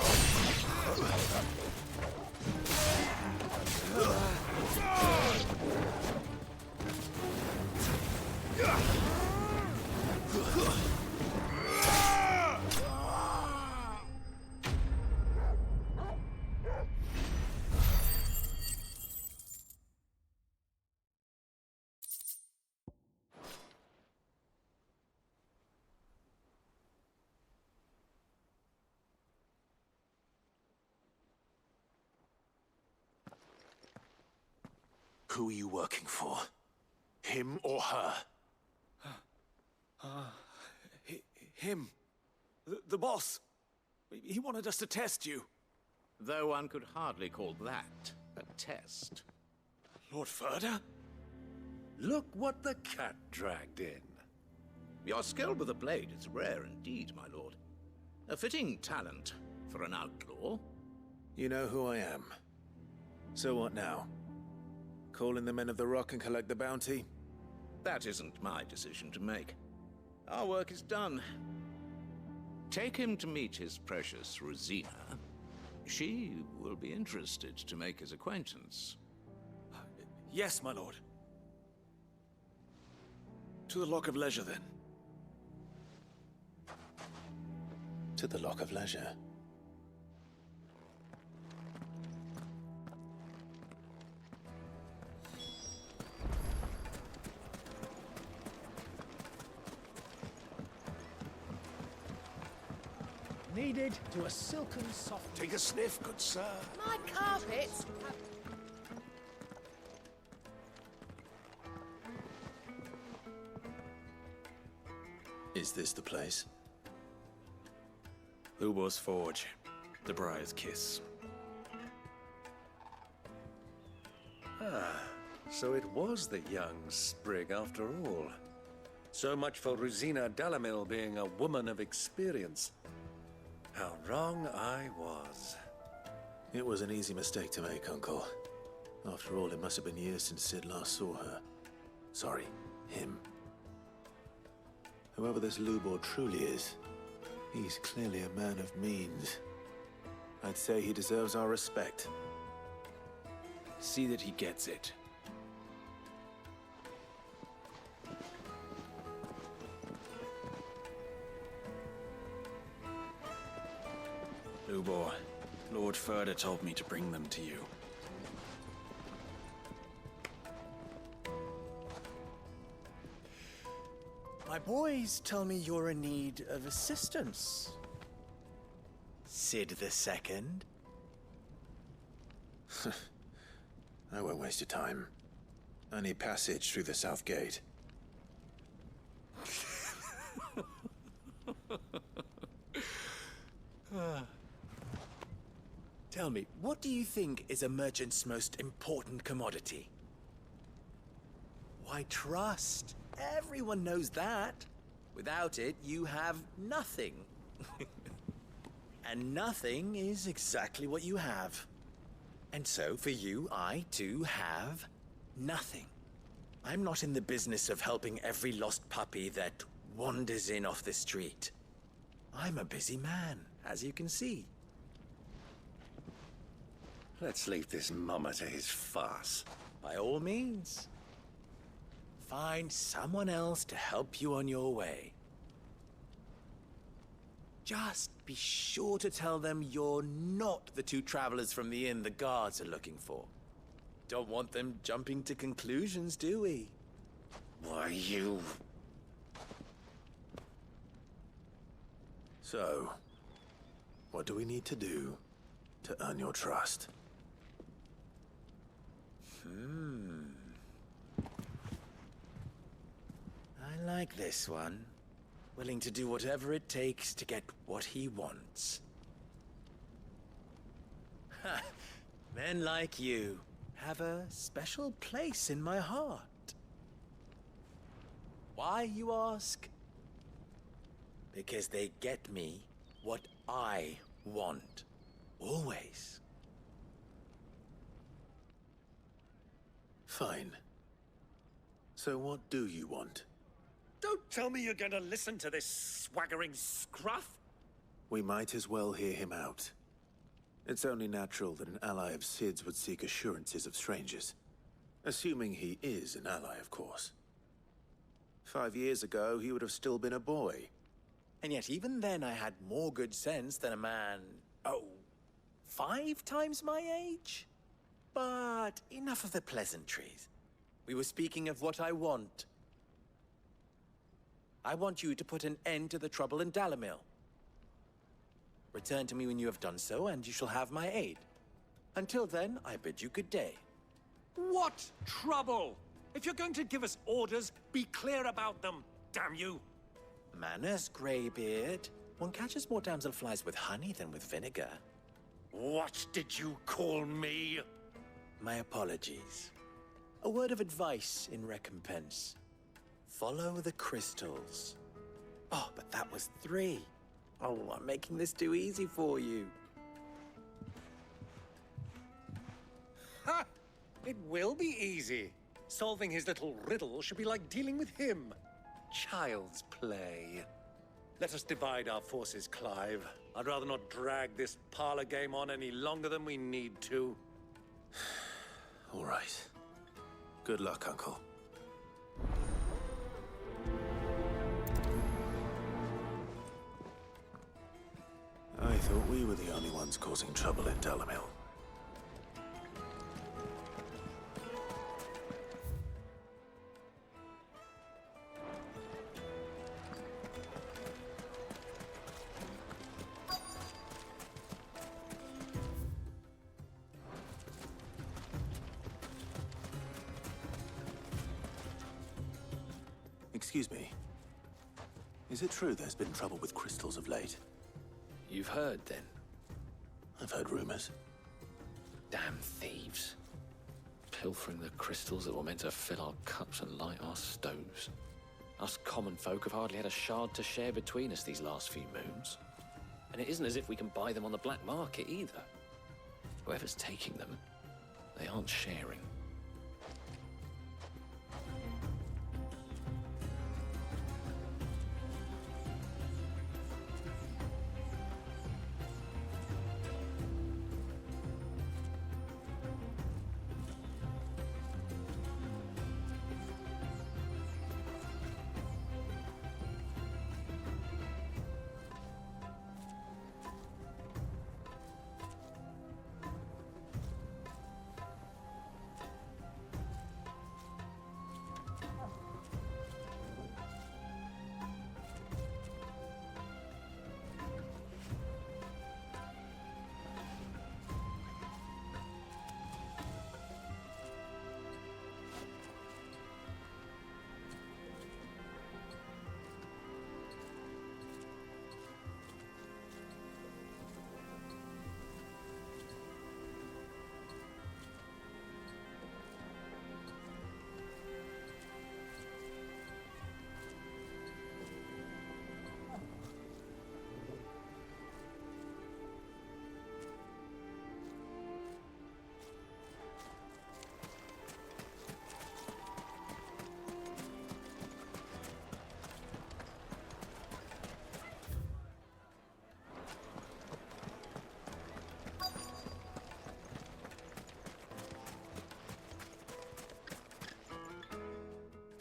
Who are you working for? Him or her? Him. The boss. He wanted us to test you. Though one could hardly call that a test. Lord Ferda? Look what the cat dragged in. Your skill with the blade is rare indeed, my lord. A fitting talent for an outlaw. You know who I am. So what now? Call in the Men of the Rock and collect the bounty? That isn't my decision to make. Our work is done. Take him to meet his precious Rosina. She will be interested to make his acquaintance. Yes, my lord. To the Lock of Leisure, then. To the Lock of Leisure. Needed to a silken soft. Take a sniff, good sir. My carpets. Is this the place? Lubor's Forge. The Briar's Kiss. Ah, so it was the young sprig after all. So much for Rosina Dalamil being a woman of experience. How wrong I was. It was an easy mistake to make, Uncle. After all, it must have been years since Sid last saw her. Sorry, him. Whoever this Lubor truly is, he's clearly a man of means. I'd say he deserves our respect. See that he gets it. Lubor, Lord Ferda told me to bring them to you. My boys tell me you're in need of assistance. Sid the Second? I won't waste your time. I need passage through the south gate. Tell me, what do you think is a merchant's most important commodity? Why, trust. Everyone knows that. Without it, you have nothing. And nothing is exactly what you have. And so, for you, I, too, have nothing. I'm not in the business of helping every lost puppy that wanders in off the street. I'm a busy man, as you can see. Let's leave this mummer to his farce. By all means. Find someone else to help you on your way. Just be sure to tell them you're not the two travelers from the inn the guards are looking for. Don't want them jumping to conclusions, do we? Why, you... So, what do we need to do to earn your trust? I like this one. Willing to do whatever it takes to get what he wants. Ha! Men like you have a special place in my heart. Why, you ask? Because they get me what I want. Always. Fine. So what do you want? Don't tell me you're going to listen to this swaggering scruff! We might as well hear him out. It's only natural that an ally of Sid's would seek assurances of strangers. Assuming he is an ally, of course. 5 years ago, he would have still been a boy. And yet even then I had more good sense than a man, 5 times my age? But enough of the pleasantries. We were speaking of what I want. I want you to put an end to the trouble in Dalimil. Return to me when you have done so, and you shall have my aid. Until then, I bid you good day. What trouble? If you're going to give us orders, be clear about them, damn you! Manners, Greybeard. One catches more damselflies with honey than with vinegar. What did you call me? My apologies. A word of advice in recompense. Follow the crystals. Oh, but that was 3. Oh, I'm making this too easy for you. Ha! It will be easy. Solving his little riddle should be like dealing with him. Child's play. Let us divide our forces, Clive. I'd rather not drag this parlor game on any longer than we need to. All right. Good luck, Uncle. I thought we were the only ones causing trouble in Dalimil. Excuse me. Is it true there's been trouble with crystals of late? You've heard, then? I've heard rumors. Damn thieves. Pilfering the crystals that were meant to fill our cups and light our stoves. Us common folk have hardly had a shard to share between us these last few moons. And it isn't as if we can buy them on the black market either. Whoever's taking them, they aren't sharing.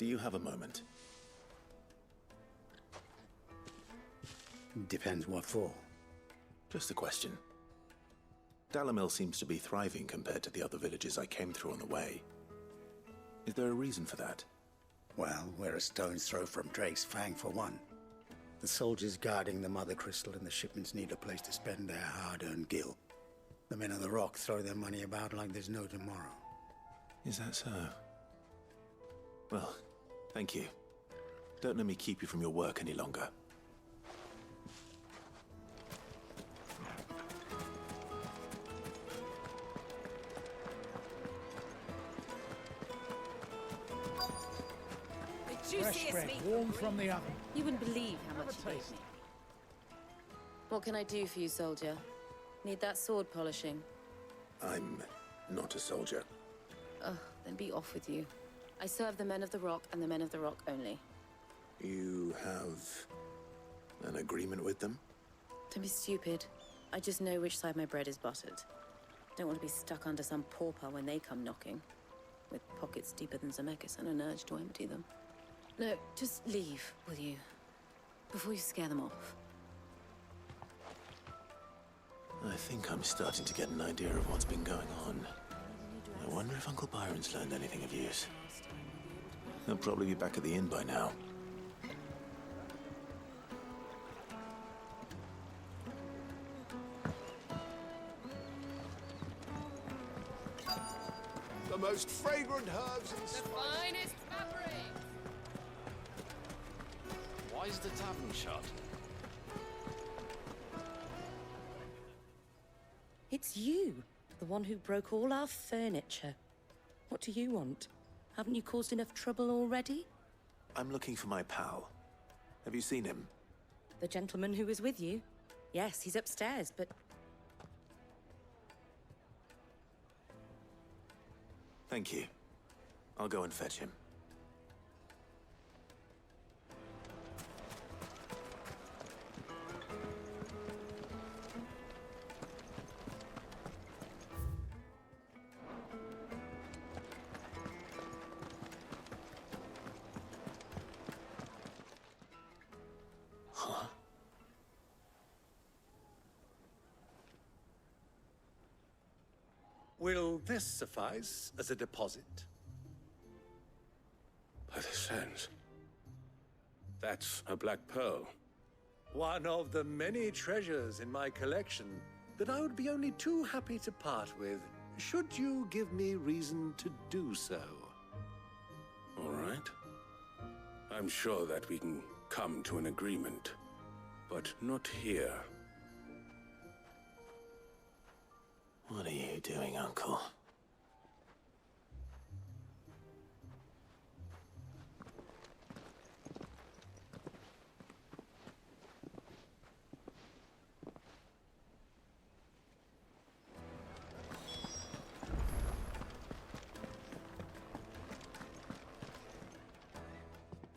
you have a moment? Depends what for. Just a question. Dalamil seems to be thriving compared to the other villages I came through on the way. Is there a reason for that? Well, we're a stone's throw from Drake's Fang, for one. The soldiers guarding the Mother Crystal and the shipments need a place to spend their hard-earned gil. The men of the Rock throw their money about like there's no tomorrow. Is that so? Well, thank you. Don't let me keep you from your work any longer. Fresh bread, warm from the oven. You wouldn't believe how much you gave me. What can I do for you, soldier? Need that sword polishing? I'm not a soldier. Ugh, then be off with you. I serve the men of the Rock and the men of the Rock only. You have an agreement with them? Don't be stupid. I just know which side my bread is buttered. Don't want to be stuck under some pauper when they come knocking, with pockets deeper than Zemeckis and an urge to empty them. No, just leave, will you? Before you scare them off. I think I'm starting to get an idea of what's been going on. I wonder if Uncle Byron's learned anything of use. He'll probably be back at the inn by now. The most fragrant herbs and The finest fabric! Why is the tavern shut? It's you, the one who broke all our furniture. What do you want? Haven't you caused enough trouble already? I'm looking for my pal. Have you seen him? The gentleman who was with you? Yes, he's upstairs, but... Thank you. I'll go and fetch him. Huh? Will this suffice as a deposit? By the sands. That's a black pearl. One of the many treasures in my collection that I would be only too happy to part with, should you give me reason to do so. All right. I'm sure that we can come to an agreement, but not here. What are you doing, Uncle?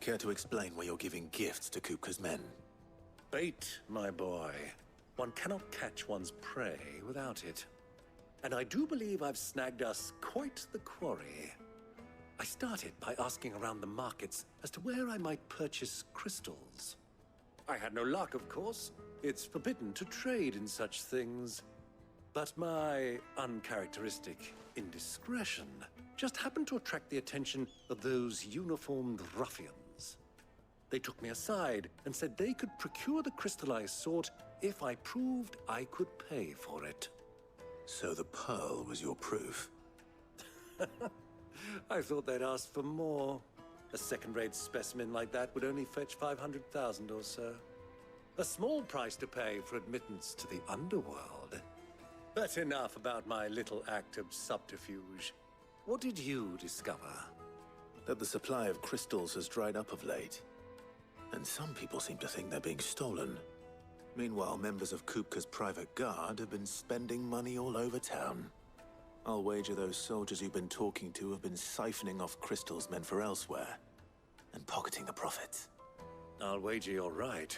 Care to explain why you're giving gifts to Kupka's men? Bait, my boy. One cannot catch one's prey without it. And I do believe I've snagged us quite the quarry. I started by asking around the markets as to where I might purchase crystals. I had no luck, of course. It's forbidden to trade in such things. But my uncharacteristic indiscretion just happened to attract the attention of those uniformed ruffians. They took me aside and said they could procure the crystal I sought if I proved I could pay for it. So the pearl was your proof? I thought they'd ask for more. A second-rate specimen like that would only fetch 500,000 or so. A small price to pay for admittance to the underworld. But enough about my little act of subterfuge. What did you discover? That the supply of crystals has dried up of late. And some people seem to think they're being stolen. Meanwhile, members of Kupka's private guard have been spending money all over town. I'll wager those soldiers you've been talking to have been siphoning off crystals meant for elsewhere, and pocketing the profits. I'll wager you're right.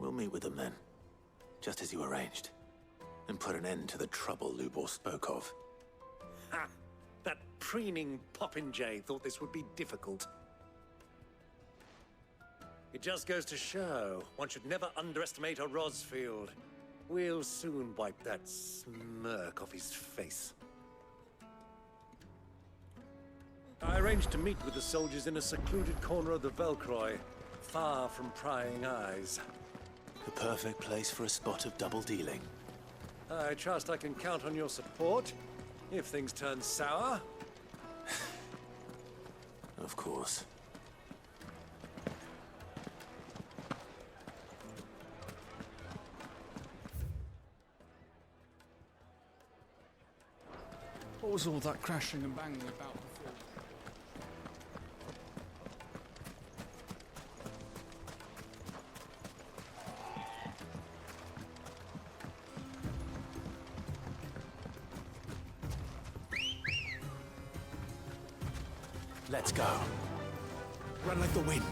We'll meet with them then, just as you arranged, and put an end to the trouble Lubor spoke of. Ha! That preening popinjay thought this would be difficult. It just goes to show one should never underestimate a Rosfield. We'll soon wipe that smirk off his face. I arranged to meet with the soldiers in a secluded corner of the Velcroy, far from prying eyes. The perfect place for a spot of double dealing. I trust I can count on your support if things turn sour. Of course. What was all that crashing and banging about before? Let's go. Run like the wind.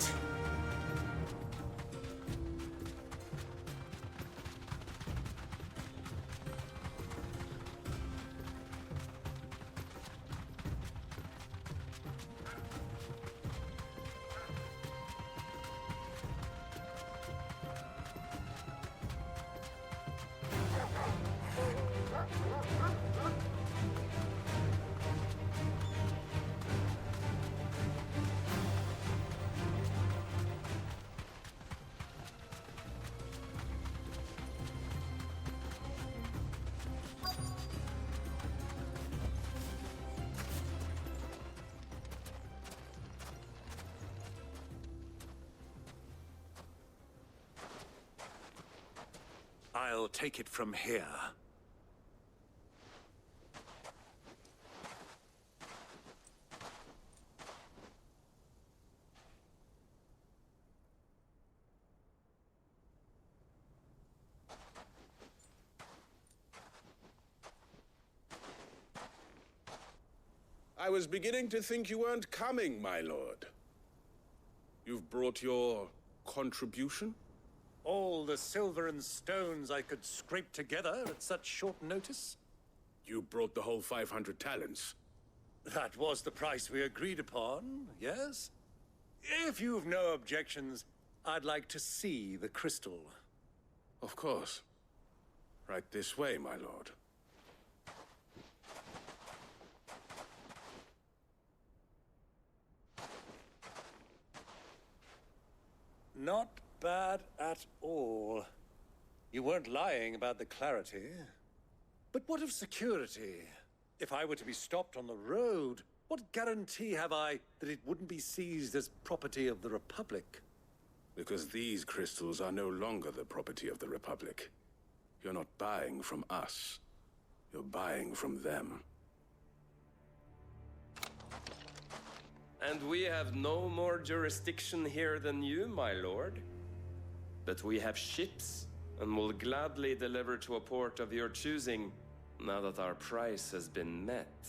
I'll take it from here. I was beginning to think you weren't coming, my lord. You've brought your contribution? All the silver and stones I could scrape together at such short notice? You brought the whole 500 talents. That was the price we agreed upon, yes? If you've no objections, I'd like to see the crystal. Of course. Right this way, my lord. Not bad at all. You weren't lying about the clarity. But what of security? If I were to be stopped on the road, what guarantee have I that it wouldn't be seized as property of the Republic? Because these crystals are no longer the property of the Republic. You're not buying from us. You're buying from them. And we have no more jurisdiction here than you, my lord. But we have ships, and will gladly deliver to a port of your choosing, now that our price has been met.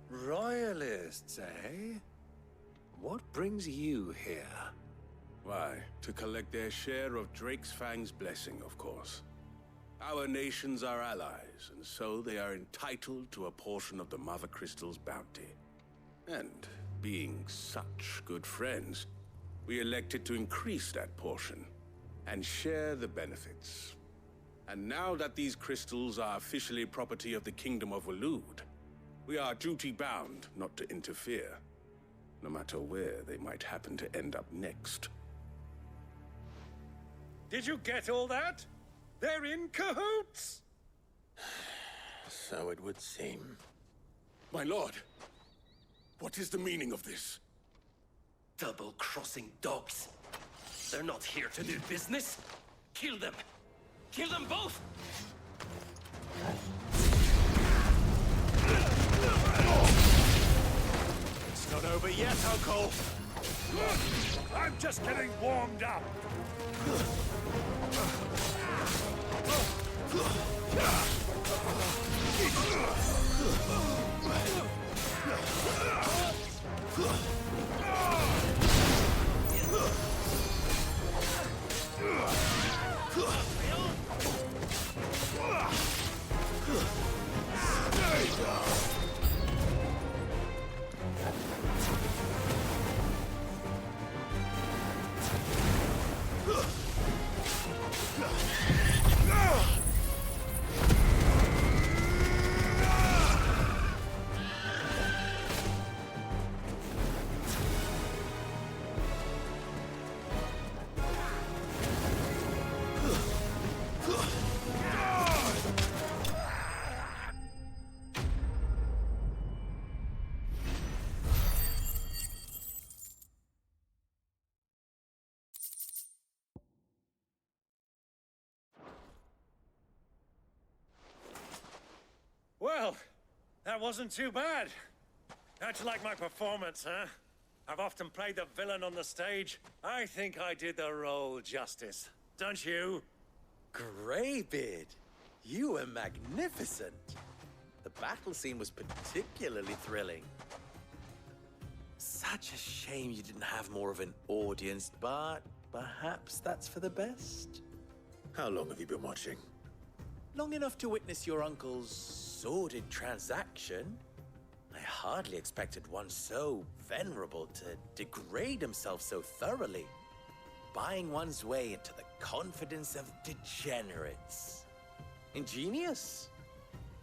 Royalists, eh? What brings you here? Why, to collect their share of Drakesfang's blessing, of course. Our nations are allies, and so they are entitled to a portion of the Mother Crystal's bounty. And being such good friends, we elected to increase that portion and share the benefits. And now that these crystals are officially property of the Kingdom of Waloed, we are duty-bound not to interfere, no matter where they might happen to end up next. Did you get all that? They're in cahoots! So it would seem. My lord, what is the meaning of this? Double-crossing dogs. They're not here to do business. Kill them. Kill them both! It's not over yet, Uncle! I'm just getting warmed up! Well, that wasn't too bad. How'd you like my performance, huh? I've often played the villain on the stage. I think I did the role justice. Don't you? Greybeard, you were magnificent. The battle scene was particularly thrilling. Such a shame you didn't have more of an audience, but perhaps that's for the best. How long have you been watching? Long enough to witness your uncle's sordid transaction. I hardly expected one so venerable to degrade himself so thoroughly, buying one's way into the confidence of degenerates. Ingenious.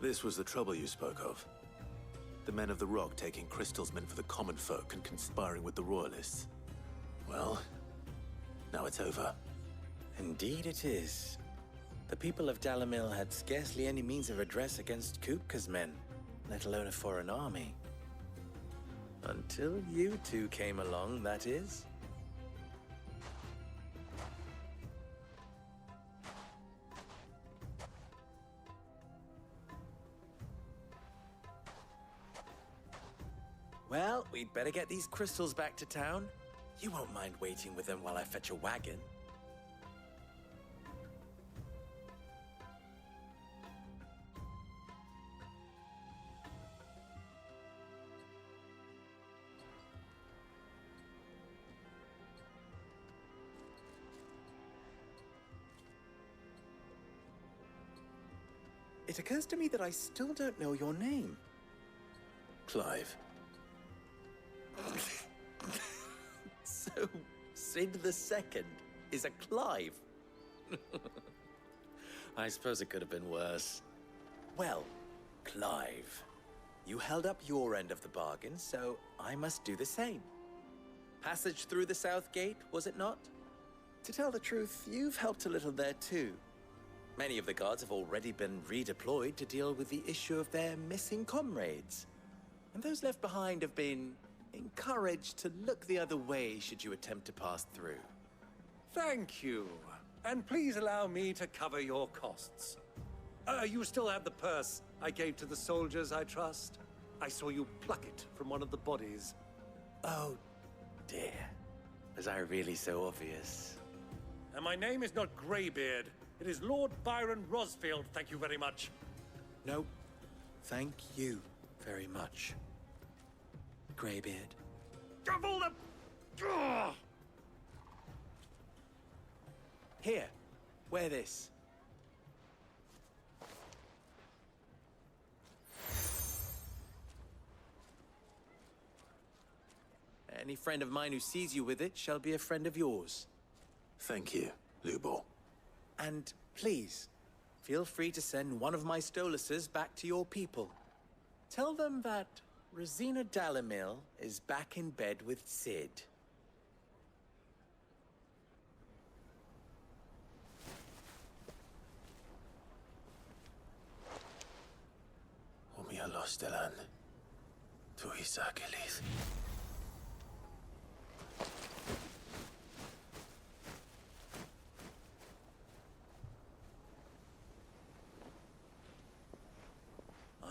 This was the trouble you spoke of. The men of the Rock taking Crystal's men for the common folk and conspiring with the Royalists. Well, now it's over. Indeed it is. The people of Dalimil had scarcely any means of redress against Kupka's men, let alone a foreign army. Until you two came along, that is. Well, we'd better get these crystals back to town. You won't mind waiting with them while I fetch a wagon. It occurs to me that I still don't know your name. Clive. So, Sid the Second is a Clive? I suppose it could have been worse. Well, Clive, you held up your end of the bargain, so I must do the same. Passage through the South Gate, was it not? To tell the truth, you've helped a little there too. Many of the guards have already been redeployed to deal with the issue of their missing comrades. And those left behind have been encouraged to look the other way should you attempt to pass through. Thank you. And please allow me to cover your costs. You still have the purse I gave to the soldiers, I trust? I saw you pluck it from one of the bodies. Oh, dear. Was I really so obvious? And my name is not Greybeard. It is Lord Byron Rosfield, thank you very much. No, thank you very much, Greybeard. Double the... Ugh! Here, wear this. Any friend of mine who sees you with it shall be a friend of yours. Thank you, Lubor. And please, feel free to send one of my Stoluses back to your people. Tell them that Rosina Dalimil is back in bed with Sid. Umia Lostelan. Tuisakelis.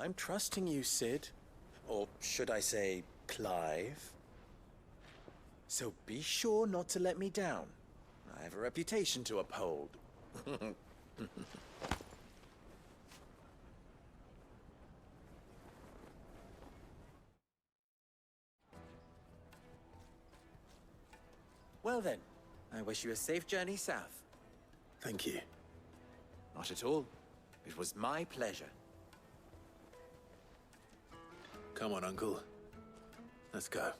I'm trusting you, Sid. Or should I say, Clive. So be sure not to let me down. I have a reputation to uphold. Well then, I wish you a safe journey south. Thank you. Not at all. It was my pleasure. Come on, Uncle. Let's go.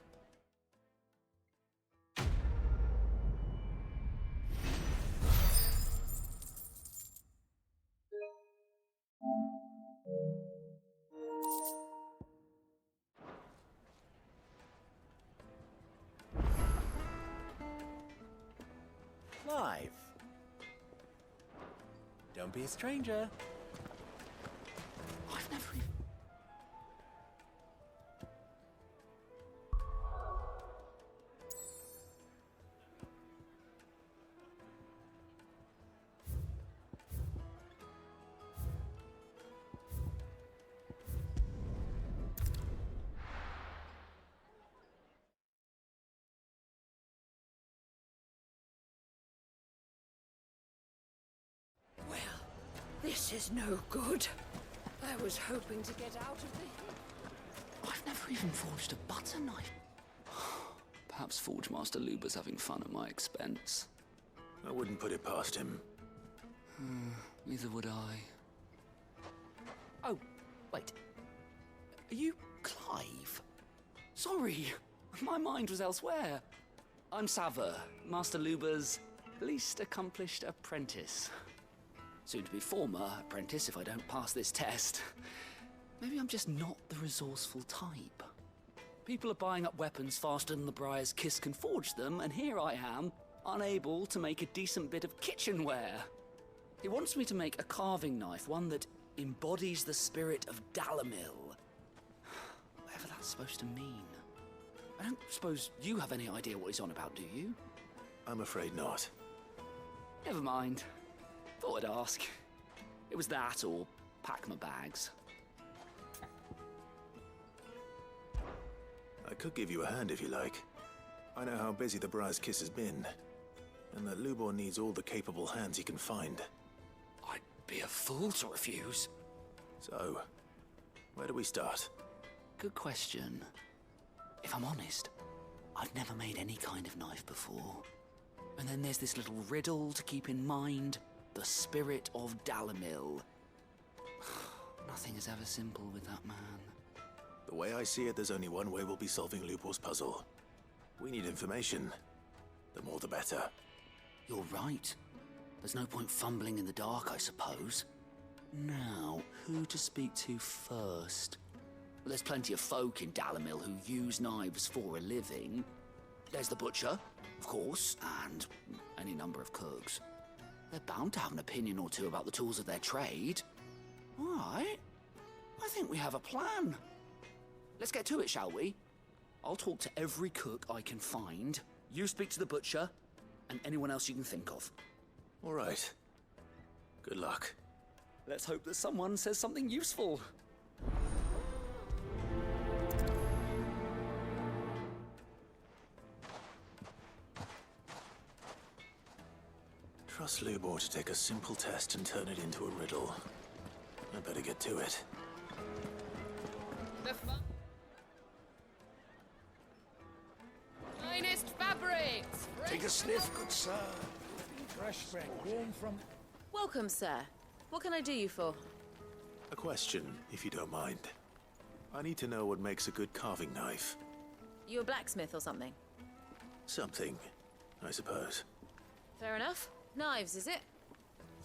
Clive. Don't be a stranger. I've never even... This is no good. I was hoping to get out of the... I've never even forged a butter knife. Perhaps Forge Master Luber's having fun at my expense. I wouldn't put it past him. Neither would I. Oh, wait. Are you Clive? Sorry, my mind was elsewhere. I'm Sava, Master Luber's least accomplished apprentice. Soon to be former apprentice if I don't pass this test. Maybe I'm just not the resourceful type. People are buying up weapons faster than the Briar's Kiss can forge them, and here I am, unable to make a decent bit of kitchenware. He wants me to make a carving knife, one that embodies the spirit of Dalamil. Whatever that's supposed to mean. I don't suppose you have any idea what he's on about, do you? I'm afraid not. Never mind. Thought I'd ask. It was that or pack my bags. I could give you a hand if you like. I know how busy the Briar's Kiss has been, and that Lubor needs all the capable hands he can find. I'd be a fool to refuse. So, where do we start? Good question. If I'm honest, I've never made any kind of knife before. And then there's this little riddle to keep in mind. The spirit of Dalamil. Nothing is ever simple with that man. The way I see it, there's only one way we'll be solving Lubor's puzzle. We need information. The more the better. You're right. There's no point fumbling in the dark, I suppose. Now, who to speak to first? Well, there's plenty of folk in Dalamil who use knives for a living. There's the butcher, of course, and any number of cooks. They're bound to have an opinion or two about the tools of their trade. All right. I think we have a plan. Let's get to it, shall we? I'll talk to every cook I can find. You speak to the butcher, and anyone else you can think of. All right. Good luck. Let's hope that someone says something useful. Trust Lubor to take a simple test and turn it into a riddle. I better get to it. The finest fabrics! Take a sniff, good sir. Fresh bread, warm from... Welcome, sir. What can I do you for? A question, if you don't mind. I need to know what makes a good carving knife. You a blacksmith or something? Something, I suppose. Fair enough. Knives, is it?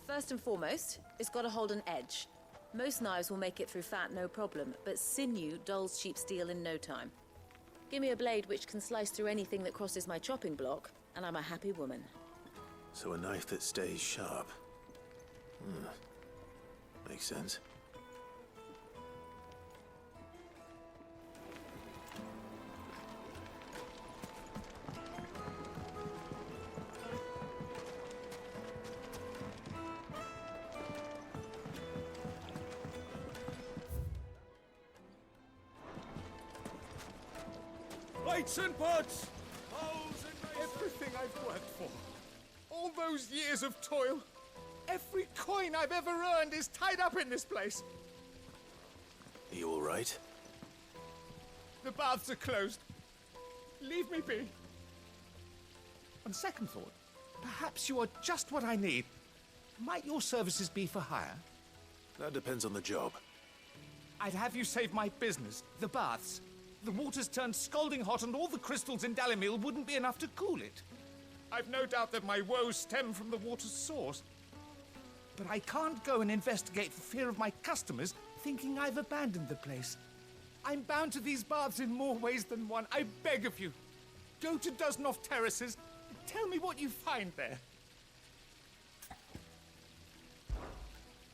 First and foremost, it's got to hold an edge. Most knives will make it through fat, no problem, but sinew dulls cheap steel in no time. Give me a blade which can slice through anything that crosses my chopping block, and I'm a happy woman. So a knife that stays sharp. Makes sense. Plates and pots! Everything I've worked for. All those years of toil. Every coin I've ever earned is tied up in this place. Are you all right? The baths are closed. Leave me be. On second thought, perhaps you are just what I need. Might your services be for hire? That depends on the job. I'd have you save my business, the baths. The water's turned scalding hot and all the crystals in Dalamil wouldn't be enough to cool it. I've no doubt that my woes stem from the water's source. But I can't go and investigate for fear of my customers thinking I've abandoned the place. I'm bound to these baths in more ways than one. I beg of you, go to Dusnoff Terraces and tell me what you find there.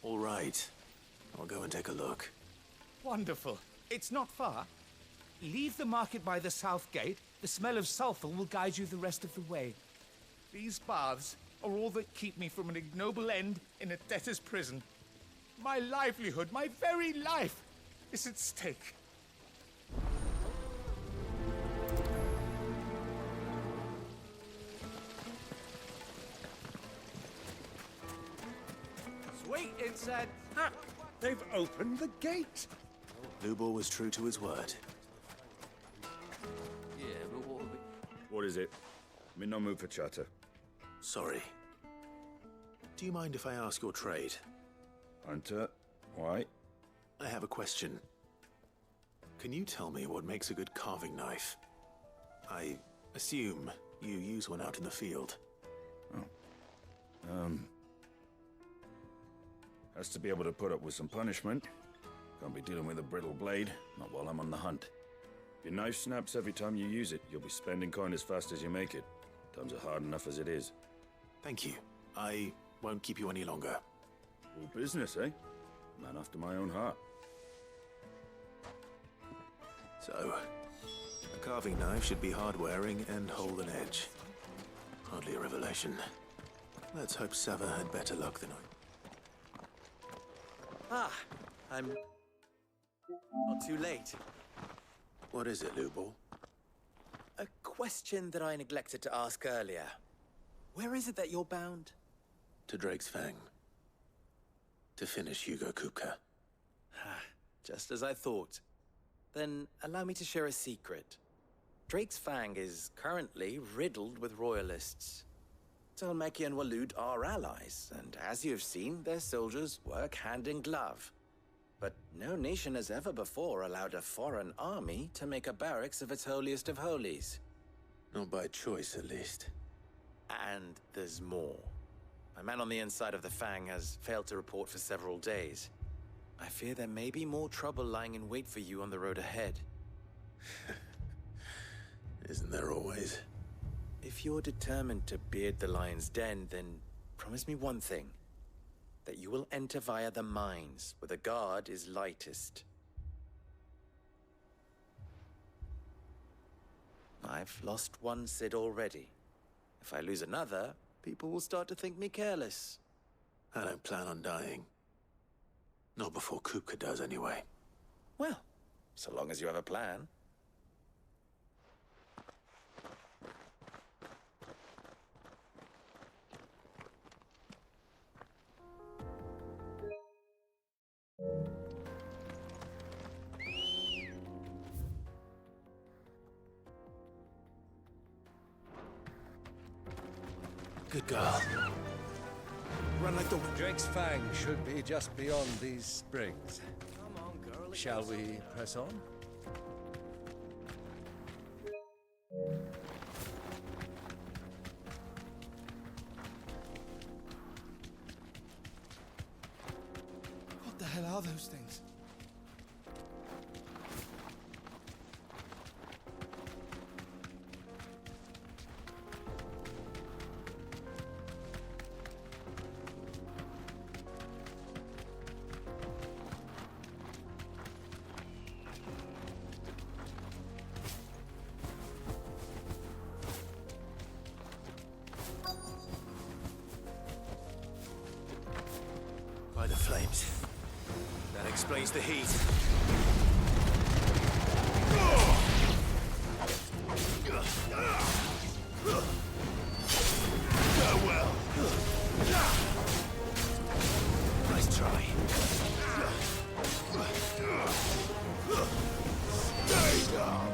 All right. I'll go and take a look. Wonderful. It's not far. Leave the market by the south gate. The smell of sulphur will guide you the rest of the way. These baths are all that keep me from an ignoble end in a debtor's prison. My livelihood, my very life, is at stake. Wait, it's They've opened the gate. Lubor was true to his word. Yeah, but what would What is it? I'm in no mood for chatter. Sorry. Do you mind if I ask your trade? Hunter, why? I have a question. Can you tell me what makes a good carving knife? I assume you use one out in the field. Has to be able to put up with some punishment. Can't be dealing with a brittle blade, not while I'm on the hunt. If your knife snaps every time you use it, you'll be spending coin as fast as you make it. Times are hard enough as it is. Thank you. I won't keep you any longer. All business, eh? Man after my own heart. So, a carving knife should be hard-wearing and hold an edge. Hardly a revelation. Let's hope Sava had better luck than I. Ah, I'm not too late. What is it, Lubor? A question that I neglected to ask earlier. Where is it that you're bound? To Drake's Fang. To finish Hugo Kupka. Just as I thought. Then allow me to share a secret. Drake's Fang is currently riddled with royalists. Dhalmekia and Waloed are allies, and as you've seen, their soldiers work hand in glove. But no nation has ever before allowed a foreign army to make a barracks of its holiest of holies. Not by choice, at least. And there's more. My man on the inside of the Fang has failed to report for several days. I fear there may be more trouble lying in wait for you on the road ahead. Isn't there always? If you're determined to beard the lion's den, then promise me one thing. That you will enter via the mines, where the guard is lightest. I've lost one Cid already. If I lose another, people will start to think me careless. I don't plan on dying. Not before Kupka does, anyway. Well, so long as you have a plan. Good girl. Run like the... Drake's Fang should be just beyond these springs. Come on, girl. Shall we press on? What the hell are those things? By the flames. That explains the heat. Go well. Nice try. Stay down.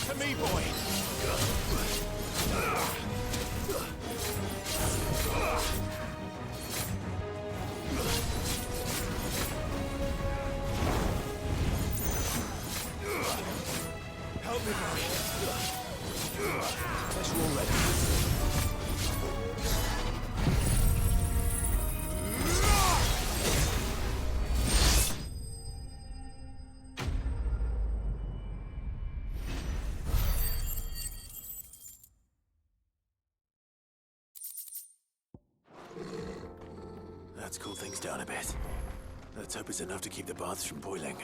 To me, boy! Guess you're all ready. That's cooled things down a bit. Let's hope it's enough to keep the baths from boiling.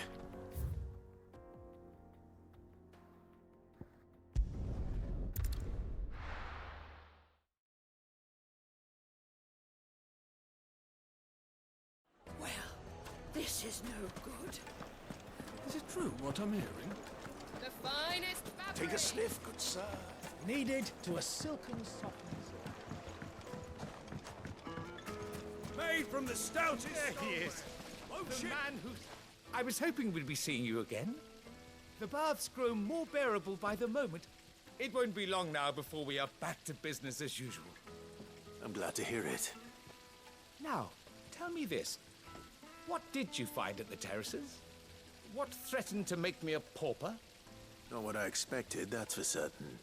Well, this is no good. Is it true what I'm hearing? The finest fabric. Take a sniff, good sir. Needed to a silken softness. Made from the stoutest. There he is. The man who... I was hoping we'd be seeing you again. The baths grow more bearable by the moment. It won't be long now before we are back to business as usual. I'm glad to hear it. Now, tell me this. What did you find at the terraces? What threatened to make me a pauper? Not what I expected, that's for certain.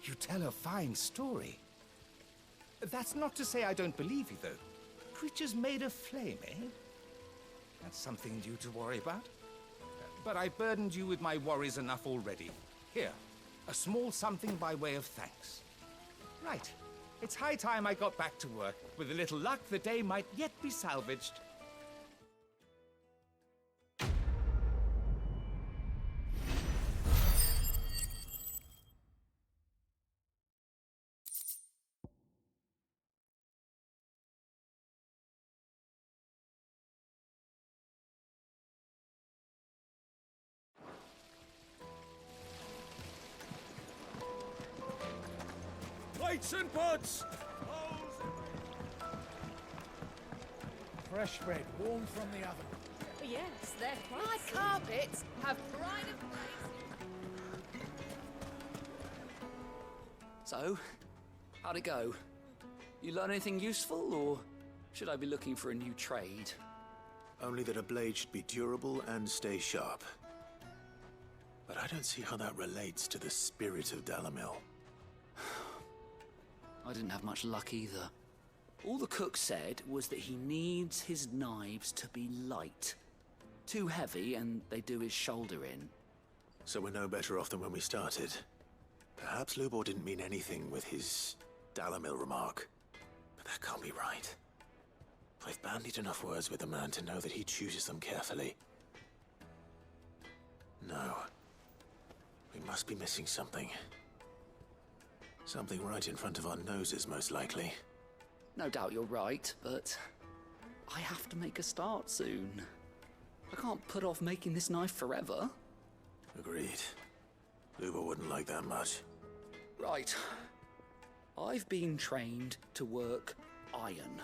You tell a fine story. That's not to say I don't believe you, though. Creatures made of flame, eh? That's something new to worry about. But I burdened you with my worries enough already. Here, a small something by way of thanks. Right. It's high time I got back to work. With a little luck, the day might yet be salvaged. Plates and pots! Fresh bread, warm from the oven. Yes, they're quite my carpets have pride of place. So, how'd it go? You learn anything useful, or should I be looking for a new trade? Only that a blade should be durable and stay sharp. But I don't see how that relates to the spirit of Dalimil. I didn't have much luck either. All the cook said was that he needs his knives to be light. Too heavy and they do his shoulder in. So we're no better off than when we started. Perhaps Lubor didn't mean anything with his Dalimil remark. But that can't be right. I've bandied enough words with the man to know that he chooses them carefully. No. We must be missing something. Something right in front of our noses, most likely. No doubt you're right, but I have to make a start soon. I can't put off making this knife forever. Agreed. Lubor wouldn't like that much. Right. I've been trained to work iron.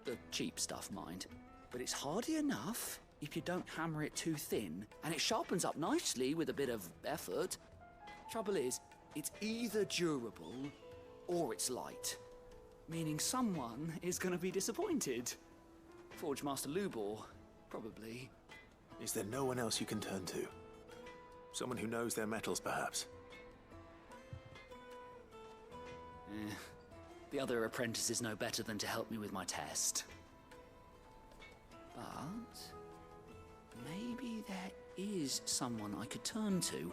The cheap stuff, mind. But it's hardy enough if you don't hammer it too thin, and it sharpens up nicely with a bit of effort. Trouble is, it's either durable or it's light. Meaning someone is going to be disappointed. Forge Master Lubor, probably. Is there no one else you can turn to? Someone who knows their metals, perhaps? The other apprentices know better than to help me with my test. But maybe there is someone I could turn to.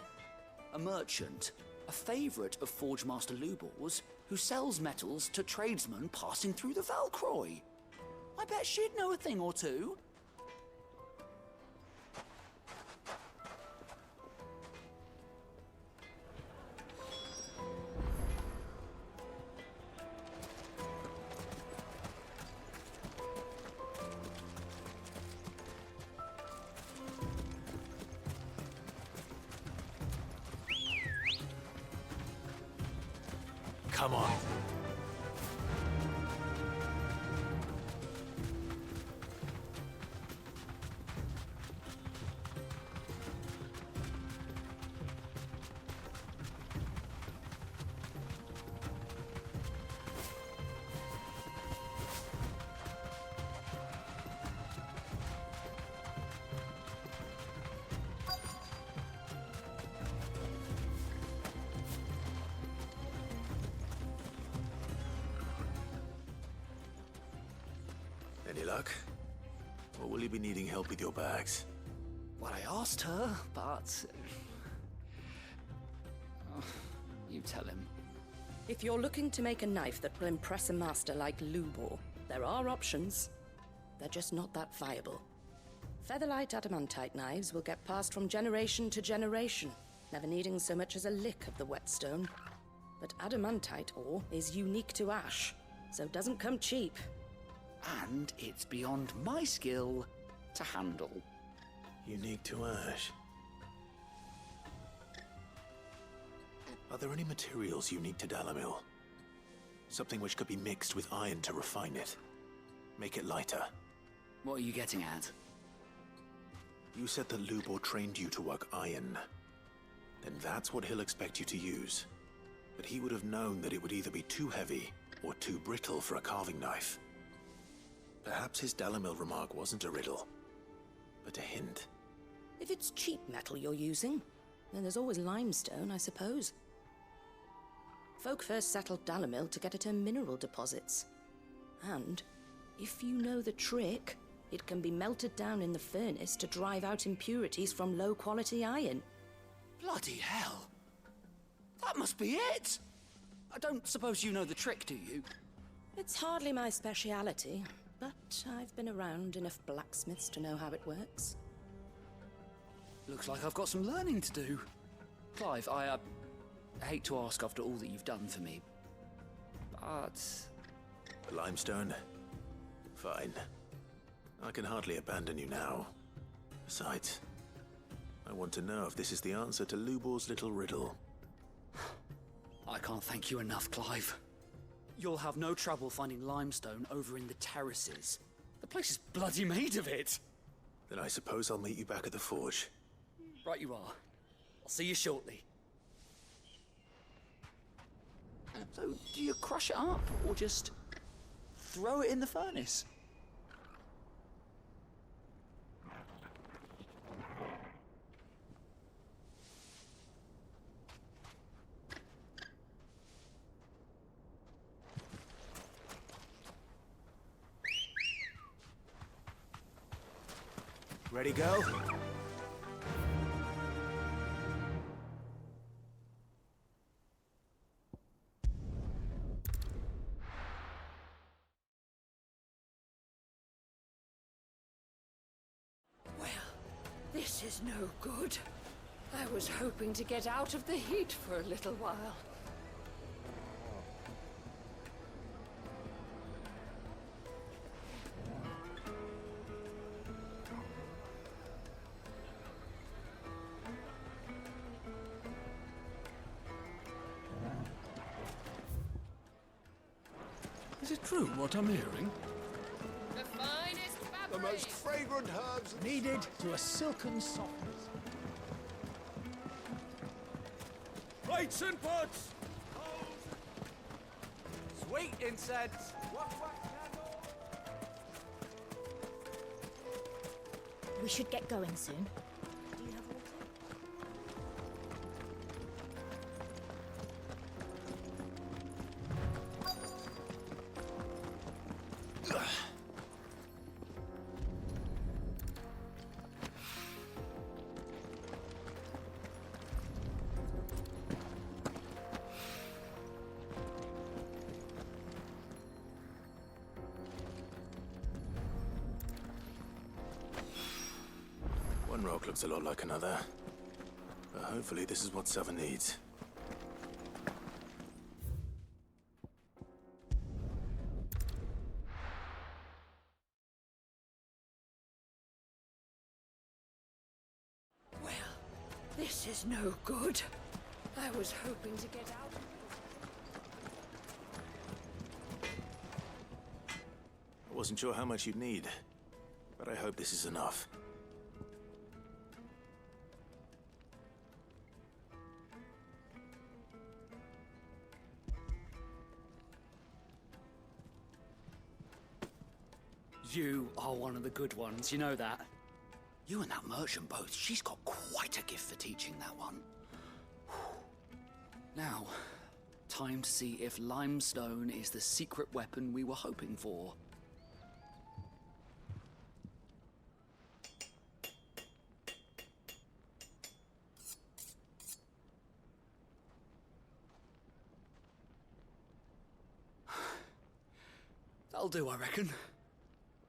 A merchant, a favorite of Forge Master Lubor's, who sells metals to tradesmen passing through the Valcroy. I bet she'd know a thing or two. Come on. Any luck? Or will you be needing help with your bags? Well, I asked her, but... you tell him. If you're looking to make a knife that will impress a master like Lubor, there are options. They're just not that viable. Featherlight adamantite knives will get passed from generation to generation, never needing so much as a lick of the whetstone. But adamantite ore is unique to ash, so it doesn't come cheap. And it's beyond my skill to handle. Unique to ash. Are there any materials unique to Dalimil? Something which could be mixed with iron to refine it. Make it lighter. What are you getting at? You said that Lubor trained you to work iron. Then that's what he'll expect you to use. But he would have known that it would either be too heavy or too brittle for a carving knife. Perhaps his Dalimil remark wasn't a riddle, but a hint. If it's cheap metal you're using, then there's always limestone, I suppose. Folk first settled Dalimil to get at her mineral deposits. And, if you know the trick, it can be melted down in the furnace to drive out impurities from low-quality iron. Bloody hell! That must be it! I don't suppose you know the trick, do you? It's hardly my speciality, but I've been around enough blacksmiths to know how it works. Looks like I've got some learning to do. Clive, I hate to ask after all that you've done for me, but... Limestone? Fine. I can hardly abandon you now. Besides, I want to know if this is the answer to Lubor's little riddle. I can't thank you enough, Clive. You'll have no trouble finding limestone over in the terraces. The place is bloody made of it. Then I suppose I'll meet you back at the forge. Right you are. I'll see you shortly. So, do you crush it up, or just throw it in the furnace? Ready, go? Well, this is no good. I was hoping to get out of the heat for a little while. Is it true what I'm hearing? The finest fabric. The most fragrant herbs Needed to a silken softness. Plates and pots! Sweet incense! We should get going soon. One rock looks a lot like another. But hopefully this is what Sava needs. Well, this is no good. I was hoping to get out. I wasn't sure how much you'd need, but I hope this is enough. You are one of the good ones, you know that? You and that merchant both, she's got quite a gift for teaching that one. Now, time to see if limestone is the secret weapon we were hoping for. That'll do, I reckon.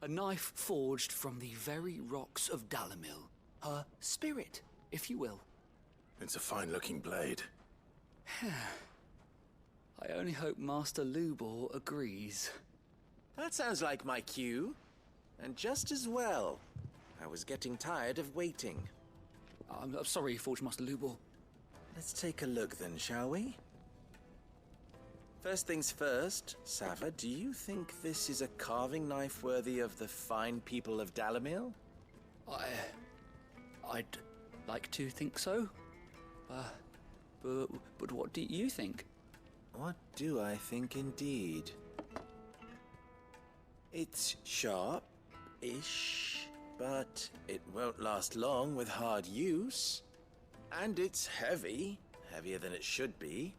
A knife forged from the very rocks of Dalimil. Her spirit, if you will. It's a fine-looking blade. I only hope Master Lubor agrees. That sounds like my cue. And just as well. I was getting tired of waiting. I'm sorry, Forge Master Lubor. Let's take a look then, shall we? First things first, Sava, do you think this is a carving knife worthy of the fine people of Dalimil? I'd like to think so. But what do you think? What do I think indeed? It's sharp-ish, but it won't last long with hard use. And it's heavy, heavier than it should be.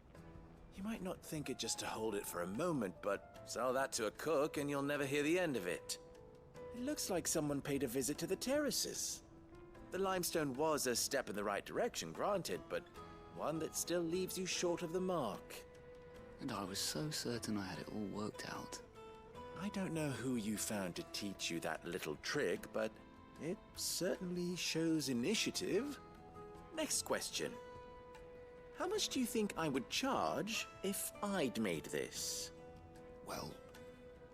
You might not think it just to hold it for a moment, but sell that to a cook and you'll never hear the end of it. It looks like someone paid a visit to the terraces. The limestone was a step in the right direction, granted, but one that still leaves you short of the mark. And I was so certain I had it all worked out. I don't know who you found to teach you that little trick, but it certainly shows initiative. Next question. How much do you think I would charge if I'd made this? Well,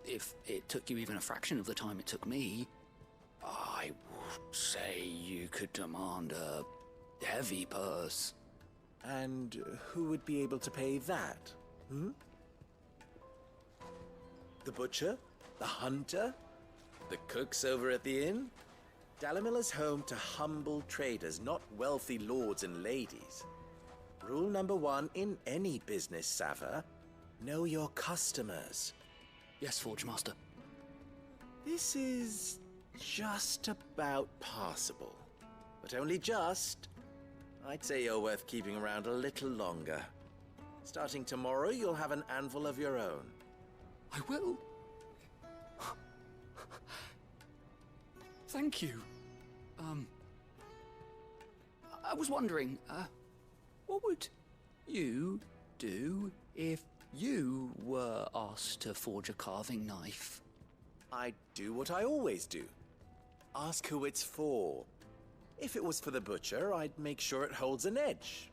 if it took you even a fraction of the time it took me, I would say you could demand a heavy purse. And who would be able to pay that? The butcher? The hunter? The cooks over at the inn? Dalimil is home to humble traders, not wealthy lords and ladies. Rule number 1 in any business, Sava: know your customers. Yes, Forge Master. This is just about passable. But only just. I'd say you're worth keeping around a little longer. Starting tomorrow, you'll have an anvil of your own. I will. Thank you. I was wondering, what would you do if you were asked to forge a carving knife? I'd do what I always do. Ask who it's for. If it was for the butcher, I'd make sure it holds an edge.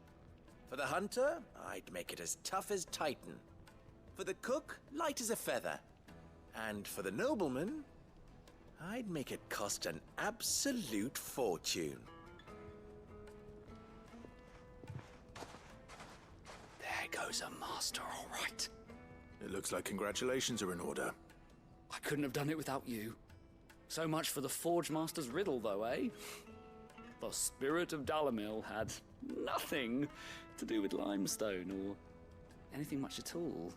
For the hunter, I'd make it as tough as Titan. For the cook, light as a feather. And for the nobleman, I'd make it cost an absolute fortune. There goes a master, all right. It looks like congratulations are in order. I couldn't have done it without you. So much for the Forge Master's riddle, though, eh? The spirit of Dalimil had nothing to do with limestone or anything much at all.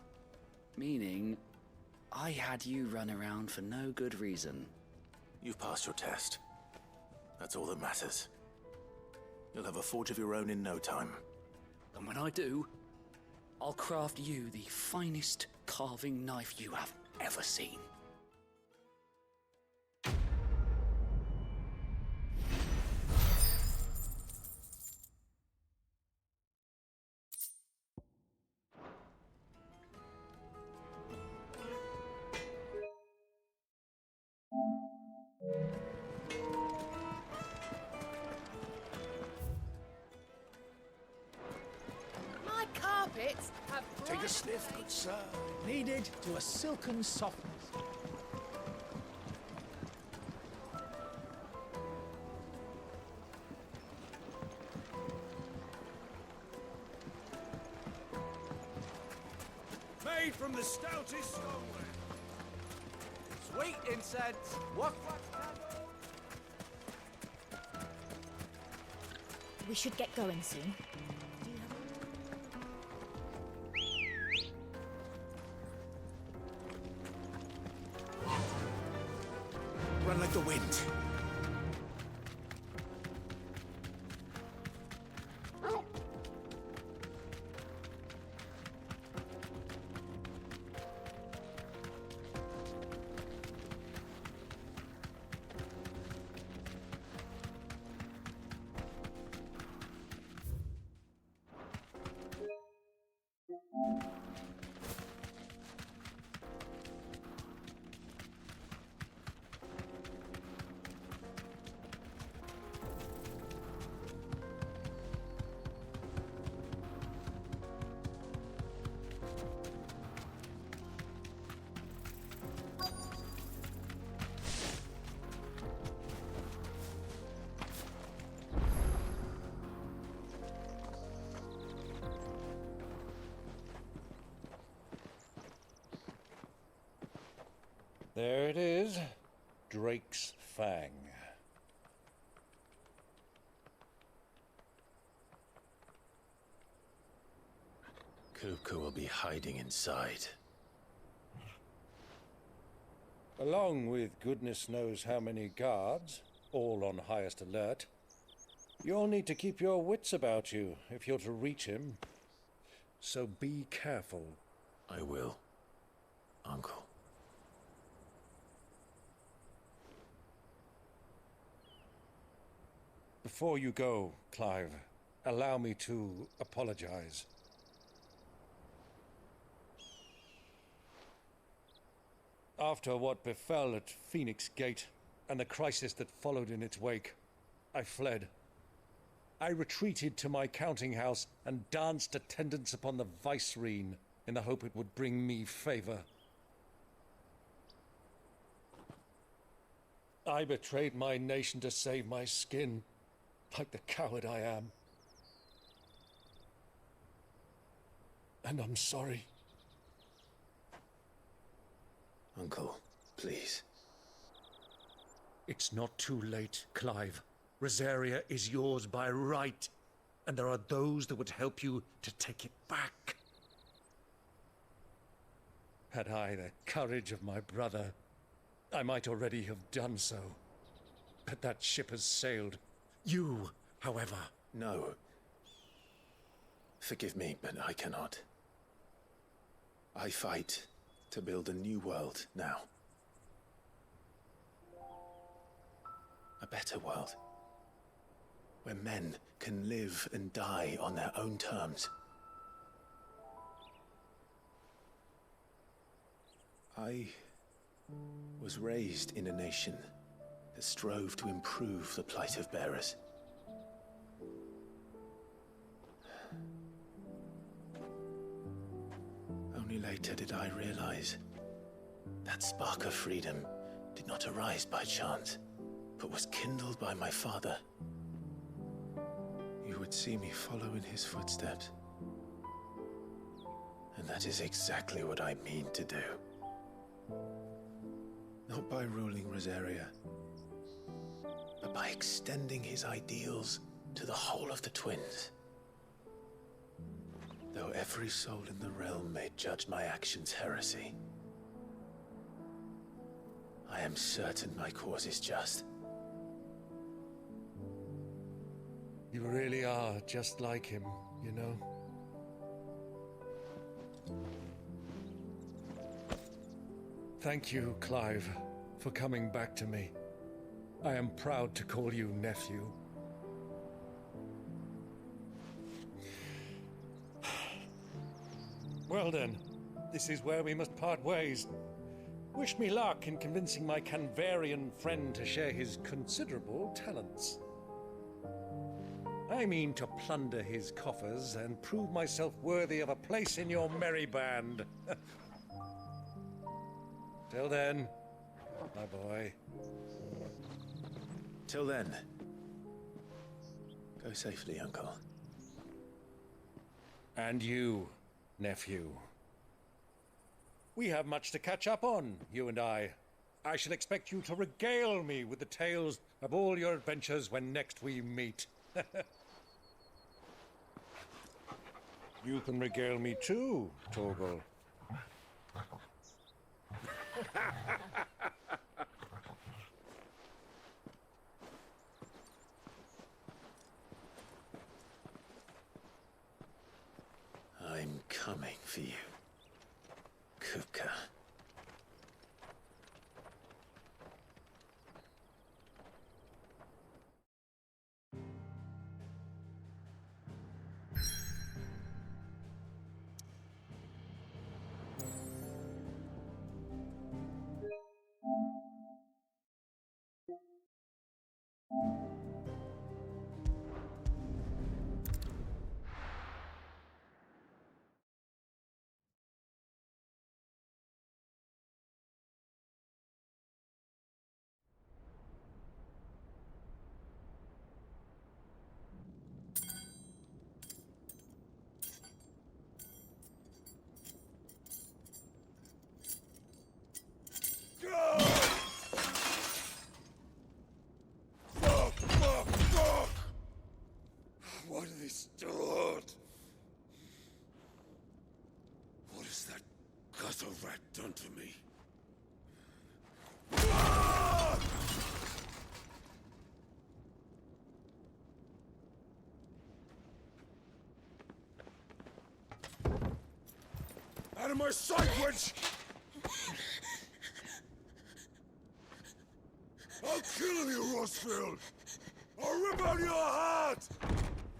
Meaning, I had you run around for no good reason. You've passed your test. That's all that matters. You'll have a forge of your own in no time. And when I do, I'll craft you the finest carving knife you have ever seen. My carpets have Take a sniff, good sir. Needed to a silken softness. Made from the stoutest stoneware. Sweet incense. What? We should get going soon. Run like the wind. There it is. Drake's Fang. Kupka will be hiding inside. Along with goodness knows how many guards, all on highest alert. You'll need to keep your wits about you if you're to reach him. So be careful. I will, Uncle. Before you go, Clive, allow me to apologize. After what befell at Phoenix Gate and the crisis that followed in its wake, I fled. I retreated to my counting house and danced attendance upon the vicereine in the hope it would bring me favor. I betrayed my nation to save my skin, like the coward I am. And I'm sorry. Uncle, please. It's not too late, Clive. Rosaria is yours by right, and there are those that would help you to take it back. Had I the courage of my brother, I might already have done so. But that ship has sailed. You, however... No. Forgive me, but I cannot. I fight to build a new world now. A better world. Where men can live and die on their own terms. I was raised in a nation that strove to improve the plight of bearers. Only later did I realize that spark of freedom did not arise by chance, but was kindled by my father. You would see me follow in his footsteps. And that is exactly what I mean to do. Not by ruling Rosaria, but by extending his ideals to the whole of the twins. Though every soul in the realm may judge my actions heresy, I am certain my cause is just. You really are just like him, you know? Thank you, Clive, for coming back to me. I am proud to call you nephew. Well then, this is where we must part ways. Wish me luck in convincing my Canvarian friend to share his considerable talents. I mean to plunder his coffers and prove myself worthy of a place in your merry band. Till then, my boy. Till then, go safely, Uncle. And you, nephew. We have much to catch up on, you and I. I shall expect you to regale me with the tales of all your adventures when next we meet. You can regale me too, Torgal. I'm coming for you, Kupka. that done to me? Out of my sight, witch! I'll kill you, Rosfield! I'll rip out your heart!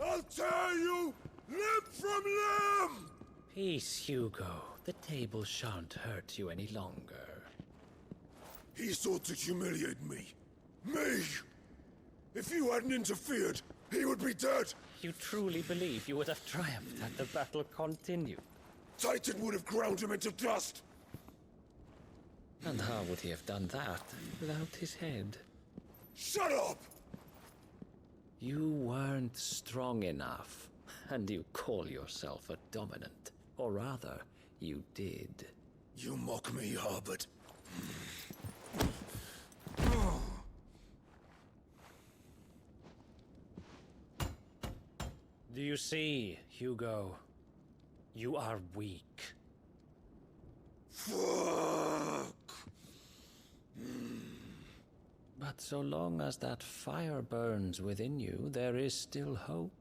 I'll tear you limb from limb! Peace, Hugo. The table shan't hurt you any longer. He sought to humiliate me. Me! If you hadn't interfered, he would be dead! You truly believe you would have triumphed had the battle continued? Titan would have ground him into dust! And how would he have done that without his head? Shut up! You weren't strong enough, and you call yourself a dominant. Or rather, you did. You mock me, Harbert. Do you see, Hugo? You are weak. Fuck! But so long as that fire burns within you, there is still hope.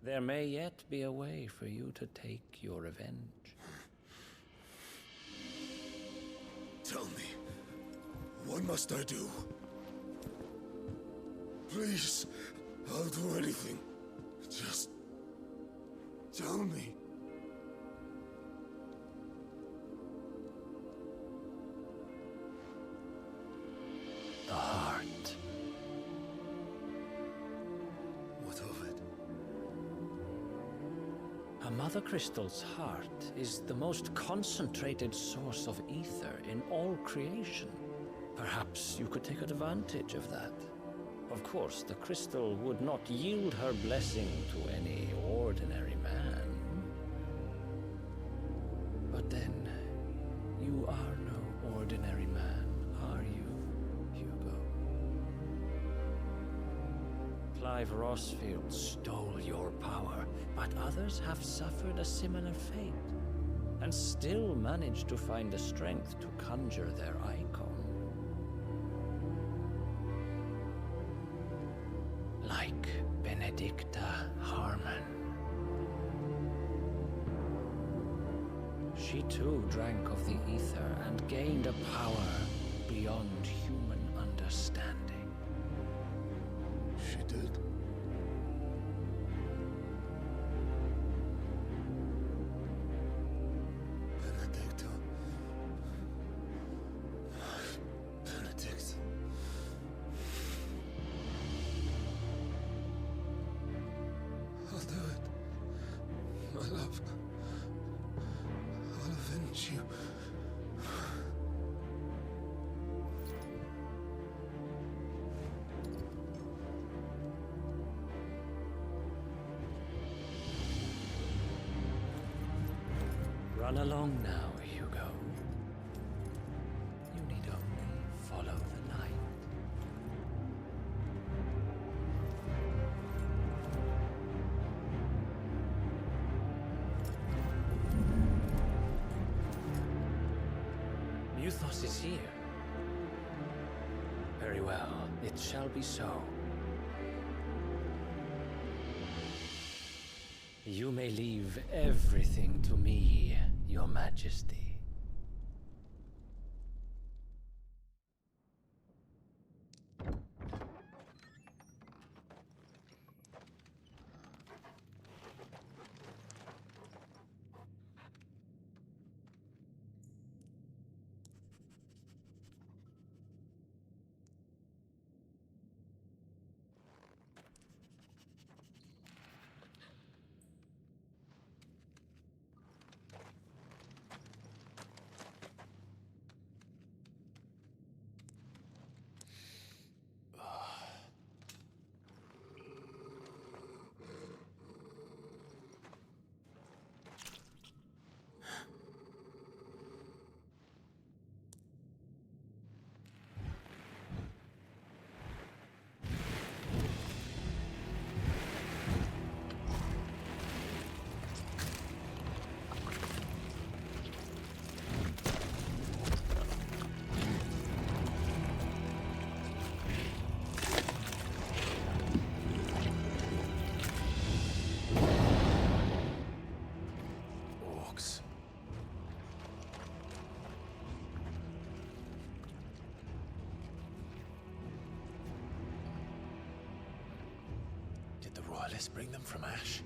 There may yet be a way for you to take your revenge. Tell me, what must I do? Please, I'll do anything. Just tell me. The heart. What of it? A Mother Crystal's heart is the most concentrated source of ether in all creation. Perhaps you could take advantage of that. Of course, the crystal would not yield her blessing to any ordinary man. But then, you are no ordinary man, are you, Hugo? Clive Rosfield stole your power, but others have suffered a similar fate, and still managed to find the strength to conjure their icon. Like Benedicta Harmon. She too drank of the ether and gained a power beyond human understanding. She did? Benedicta. Benedict. I'll do it. My love. I'll avenge you. Run along now, Hugo. You need only follow the light. Muthos is here. Very well, it shall be so. You may leave everything to me, Your Majesty. Yes, bring them from ash.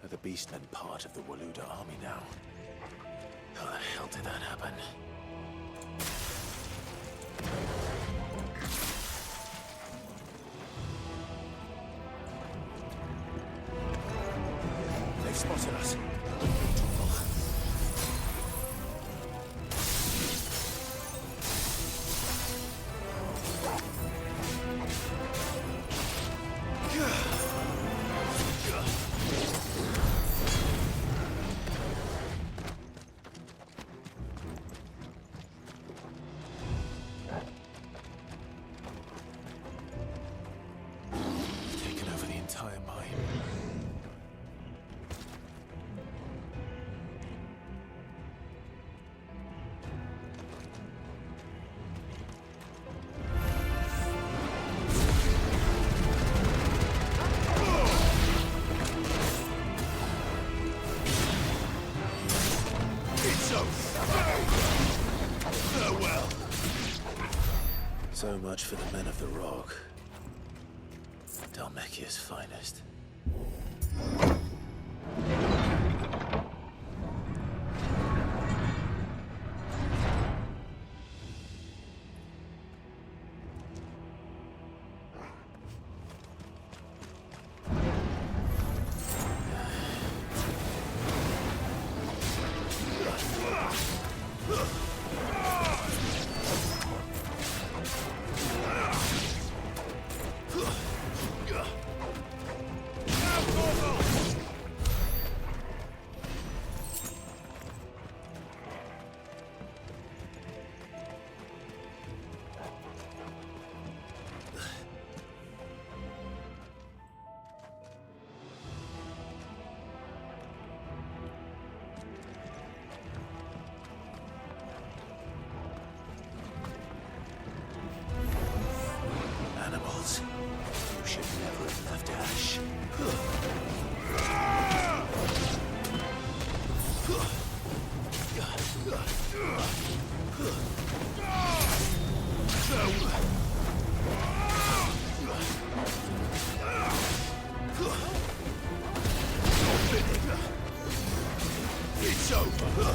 Are the beastmen part of the Waluda army now? How the hell did that happen? They've spotted us. Taken over the entire mine. Farewell. So much for the men of the Rock. Dhalmekia's finest. Animals. You should never have left Ash. It's over.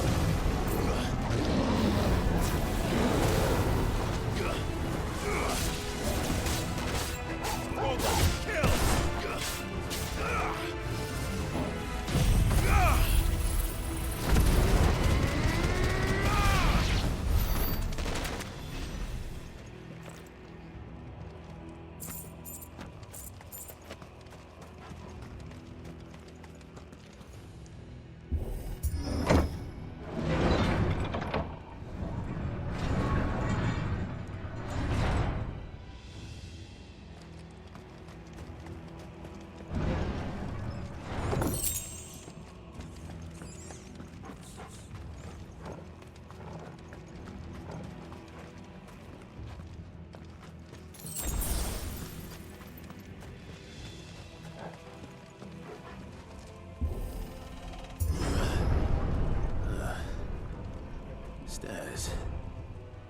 Stairs.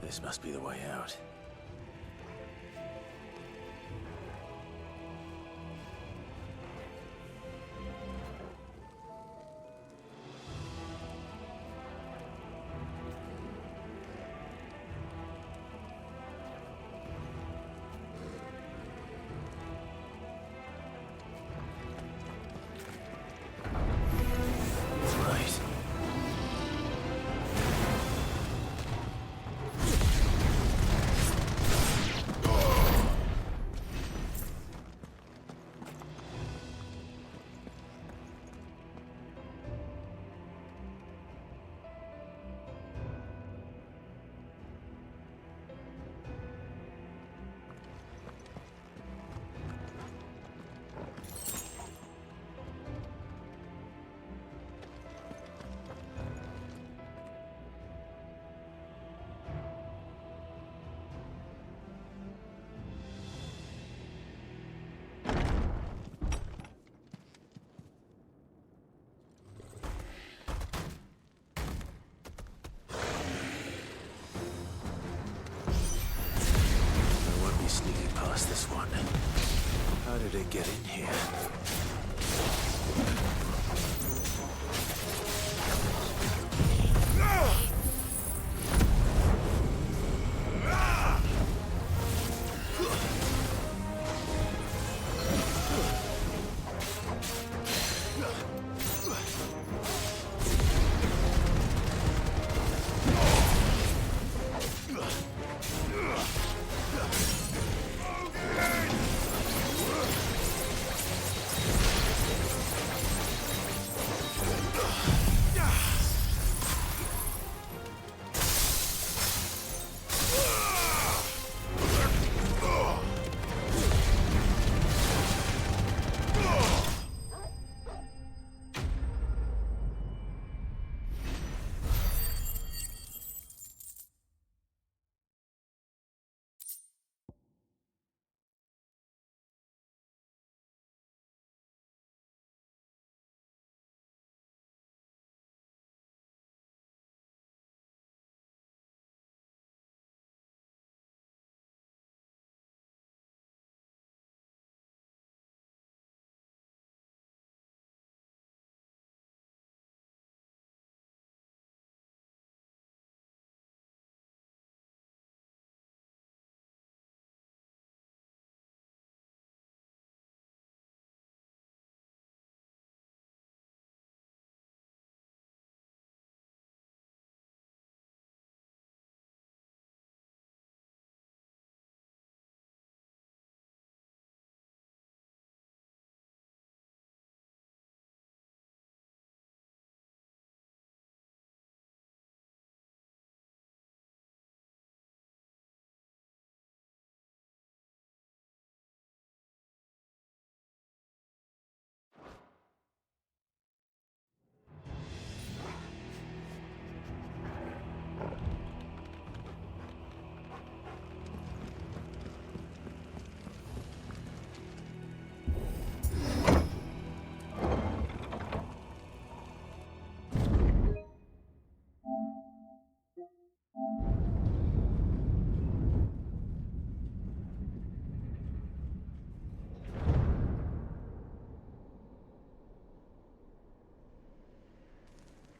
This must be the way out. Right. did it get in here?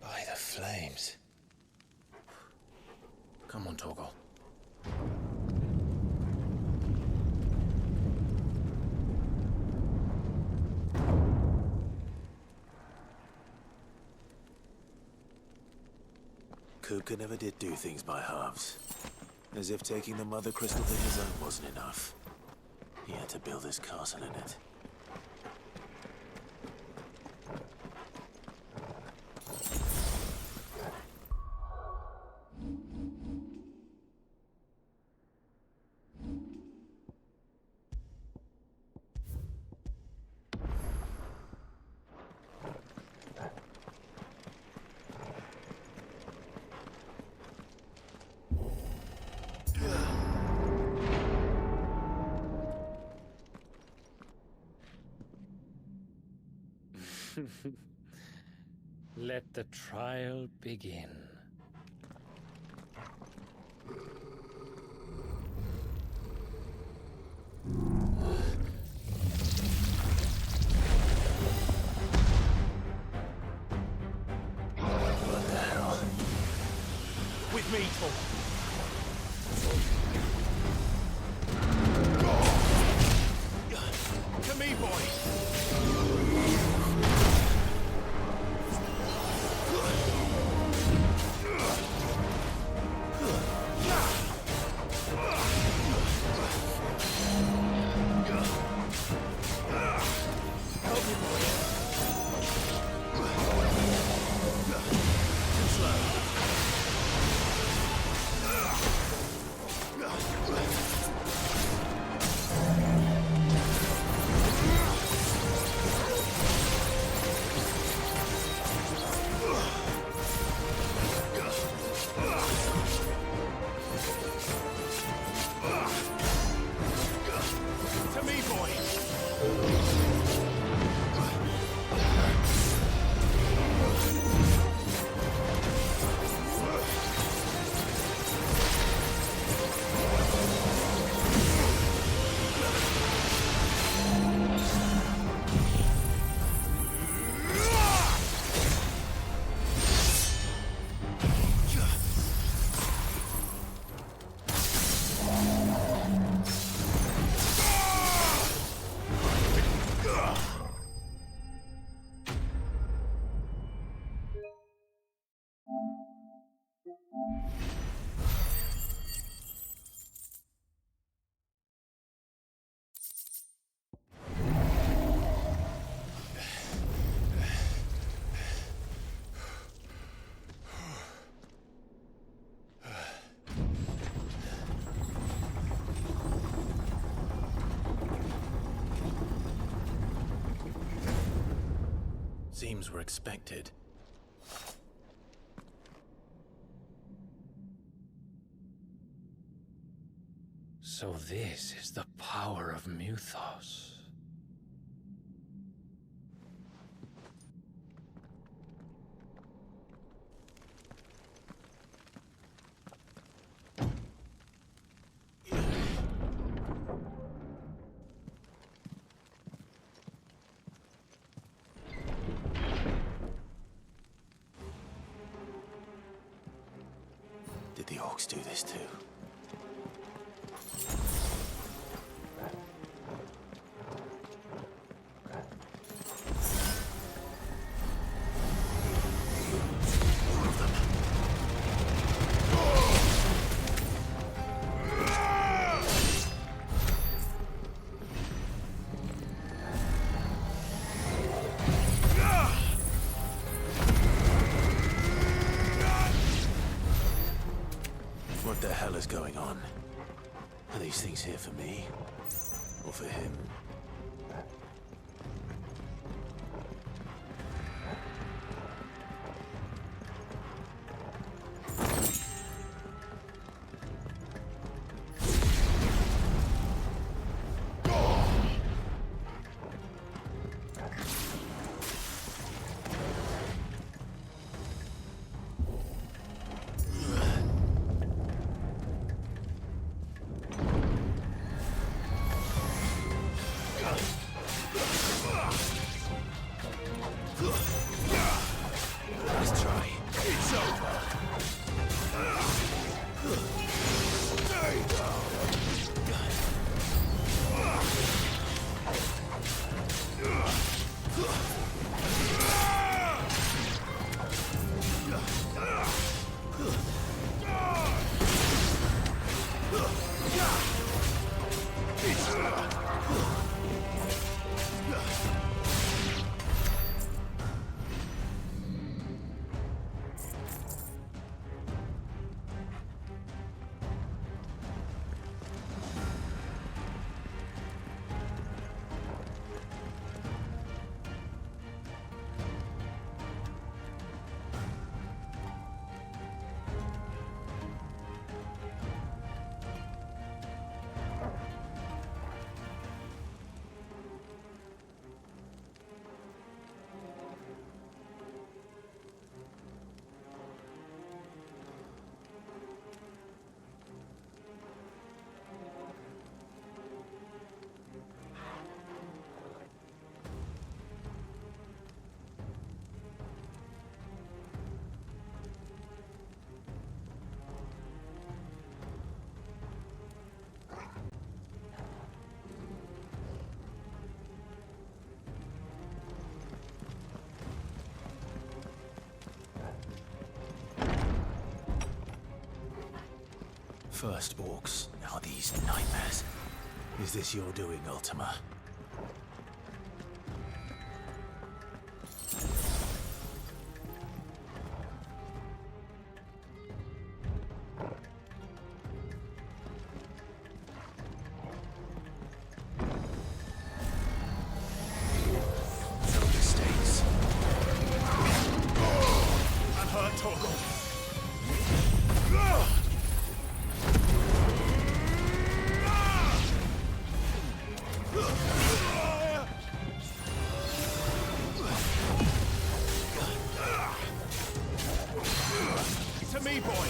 By the flames. Come on, Torgal. Kupka never did do things by halves. As if taking the Mother Crystal to his own wasn't enough. He had to build his castle in it. Let the trial begin. What the hell? With me, Torgal. To me, boy. Seems we're expected. So this is the power of Muthos. Did the orcs do this too? What the hell is going on? Are these things here for me? Or for him? Let's try. It's over. First orcs, now these nightmares. Is this your doing, Ultima? No mistakes. Unhurt, Torgal. To me, boy.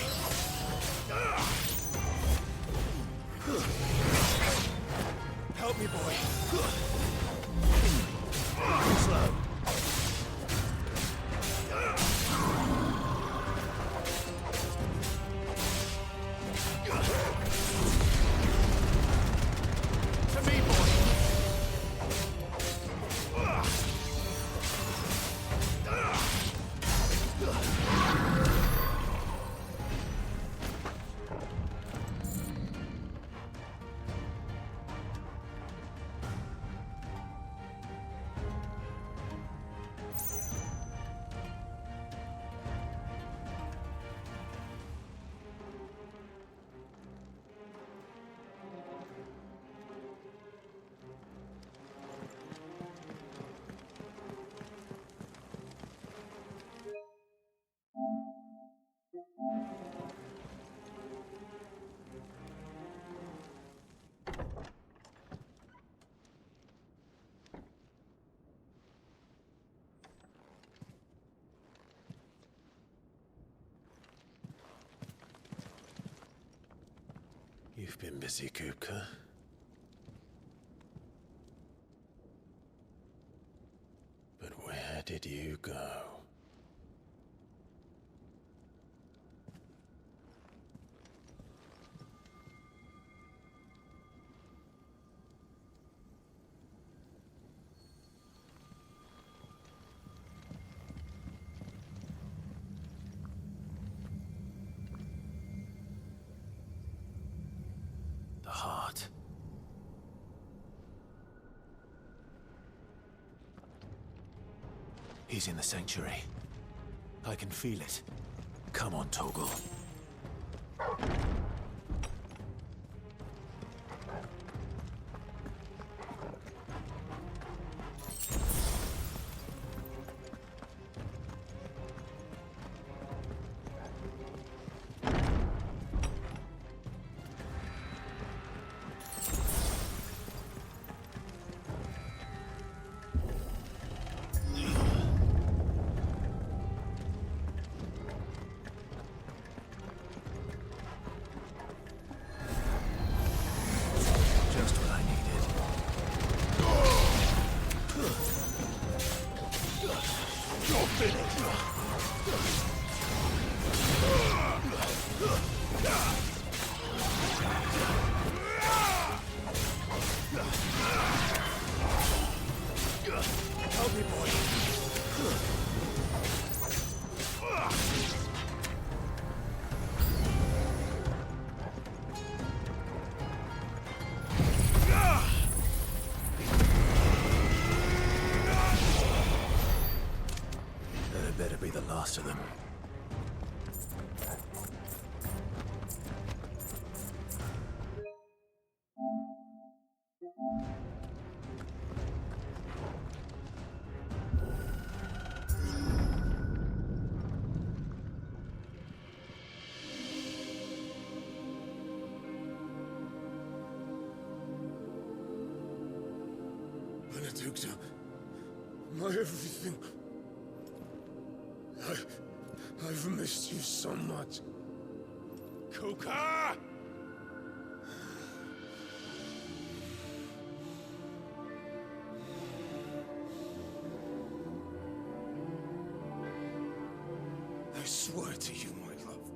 You've been busy, Kupka. But where did you go? The heart. He's in the sanctuary. I can feel it. Come on, Torgal. Just what I needed. You're finished. Help me, boy. That had better be the last of them. Benedicta, my everything. I've missed you so much. Kuka! I swear to you, my love,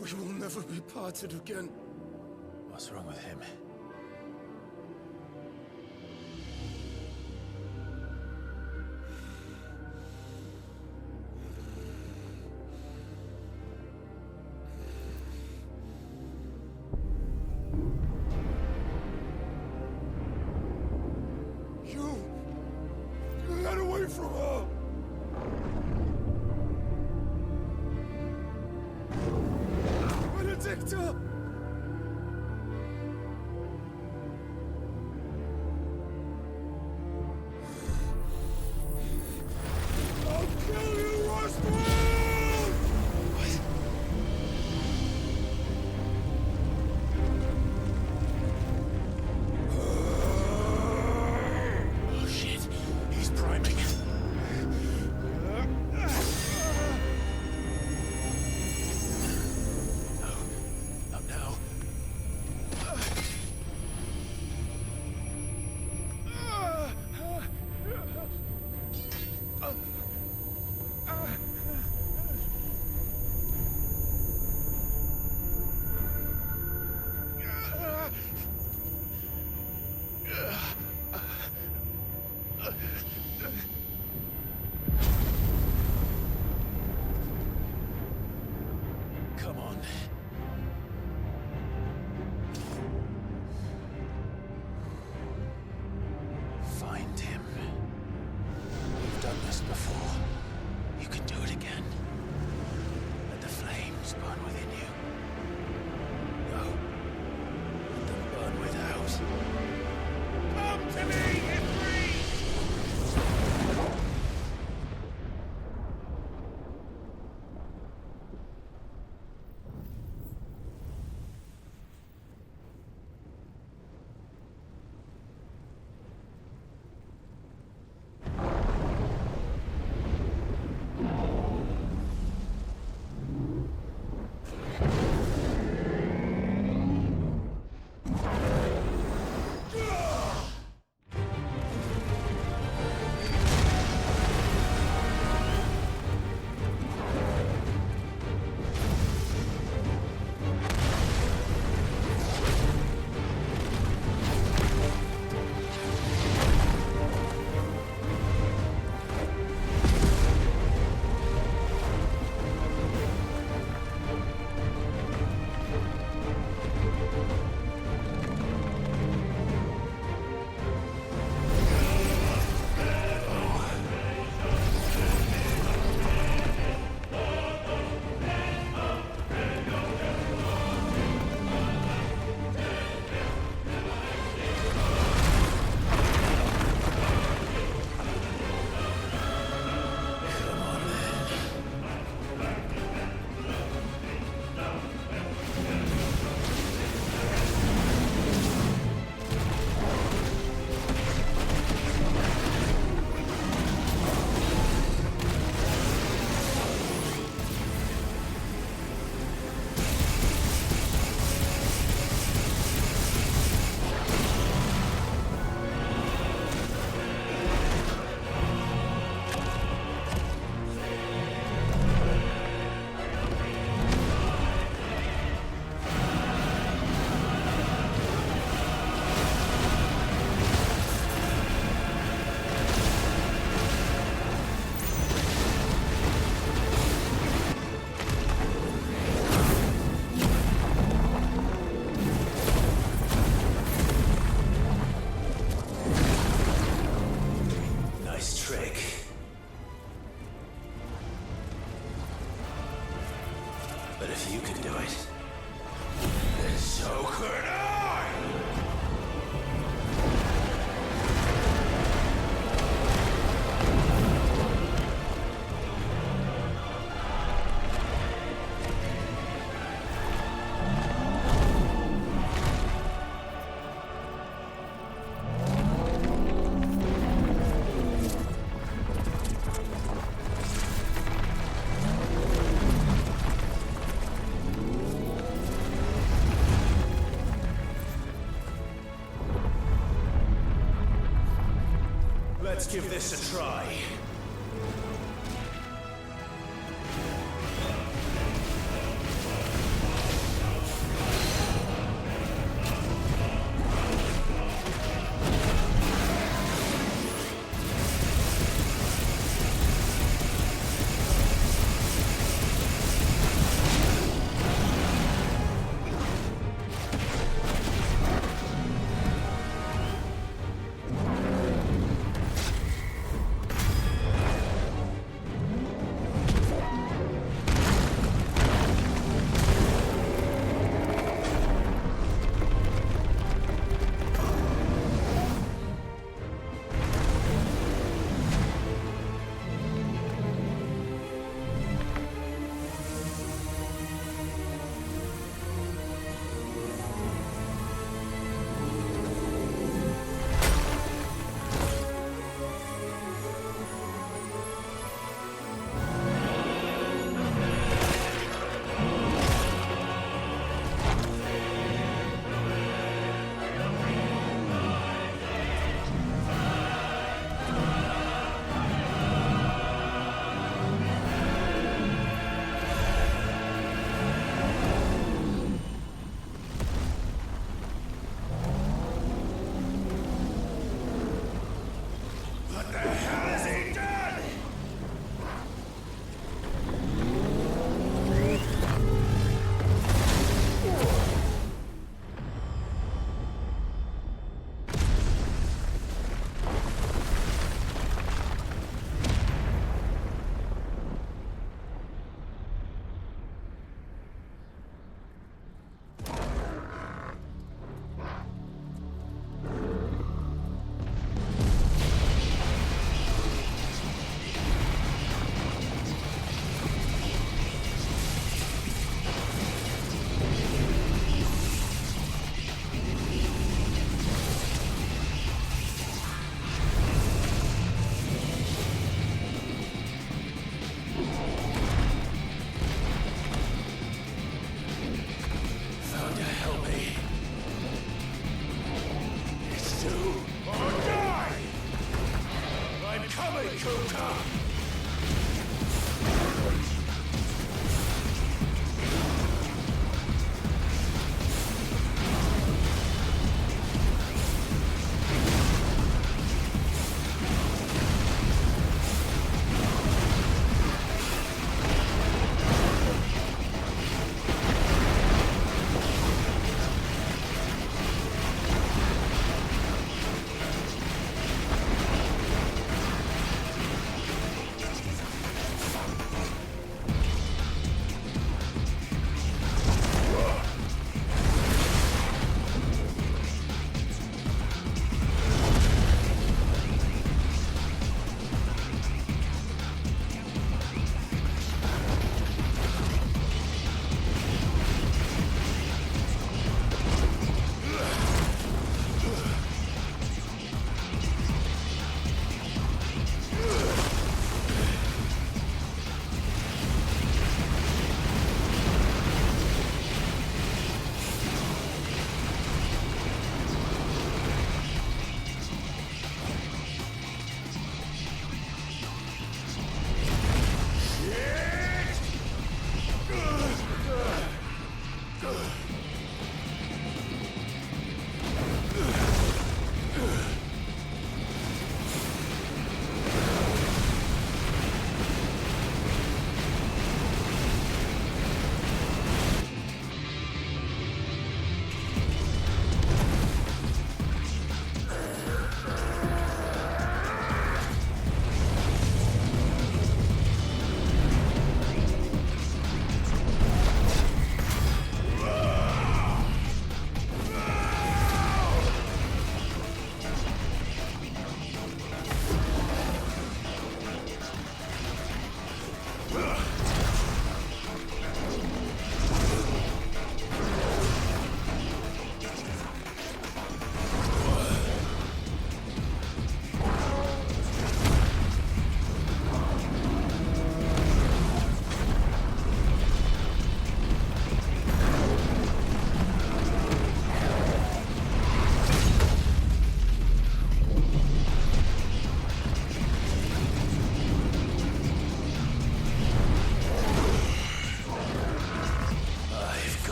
we will never be parted again. What's wrong with him? You got away from her! Benedicta! I'll kill you, Roswell! Oh shit, he's priming. No, But if you can do it, then so could I! Let's give this a try.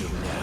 you now.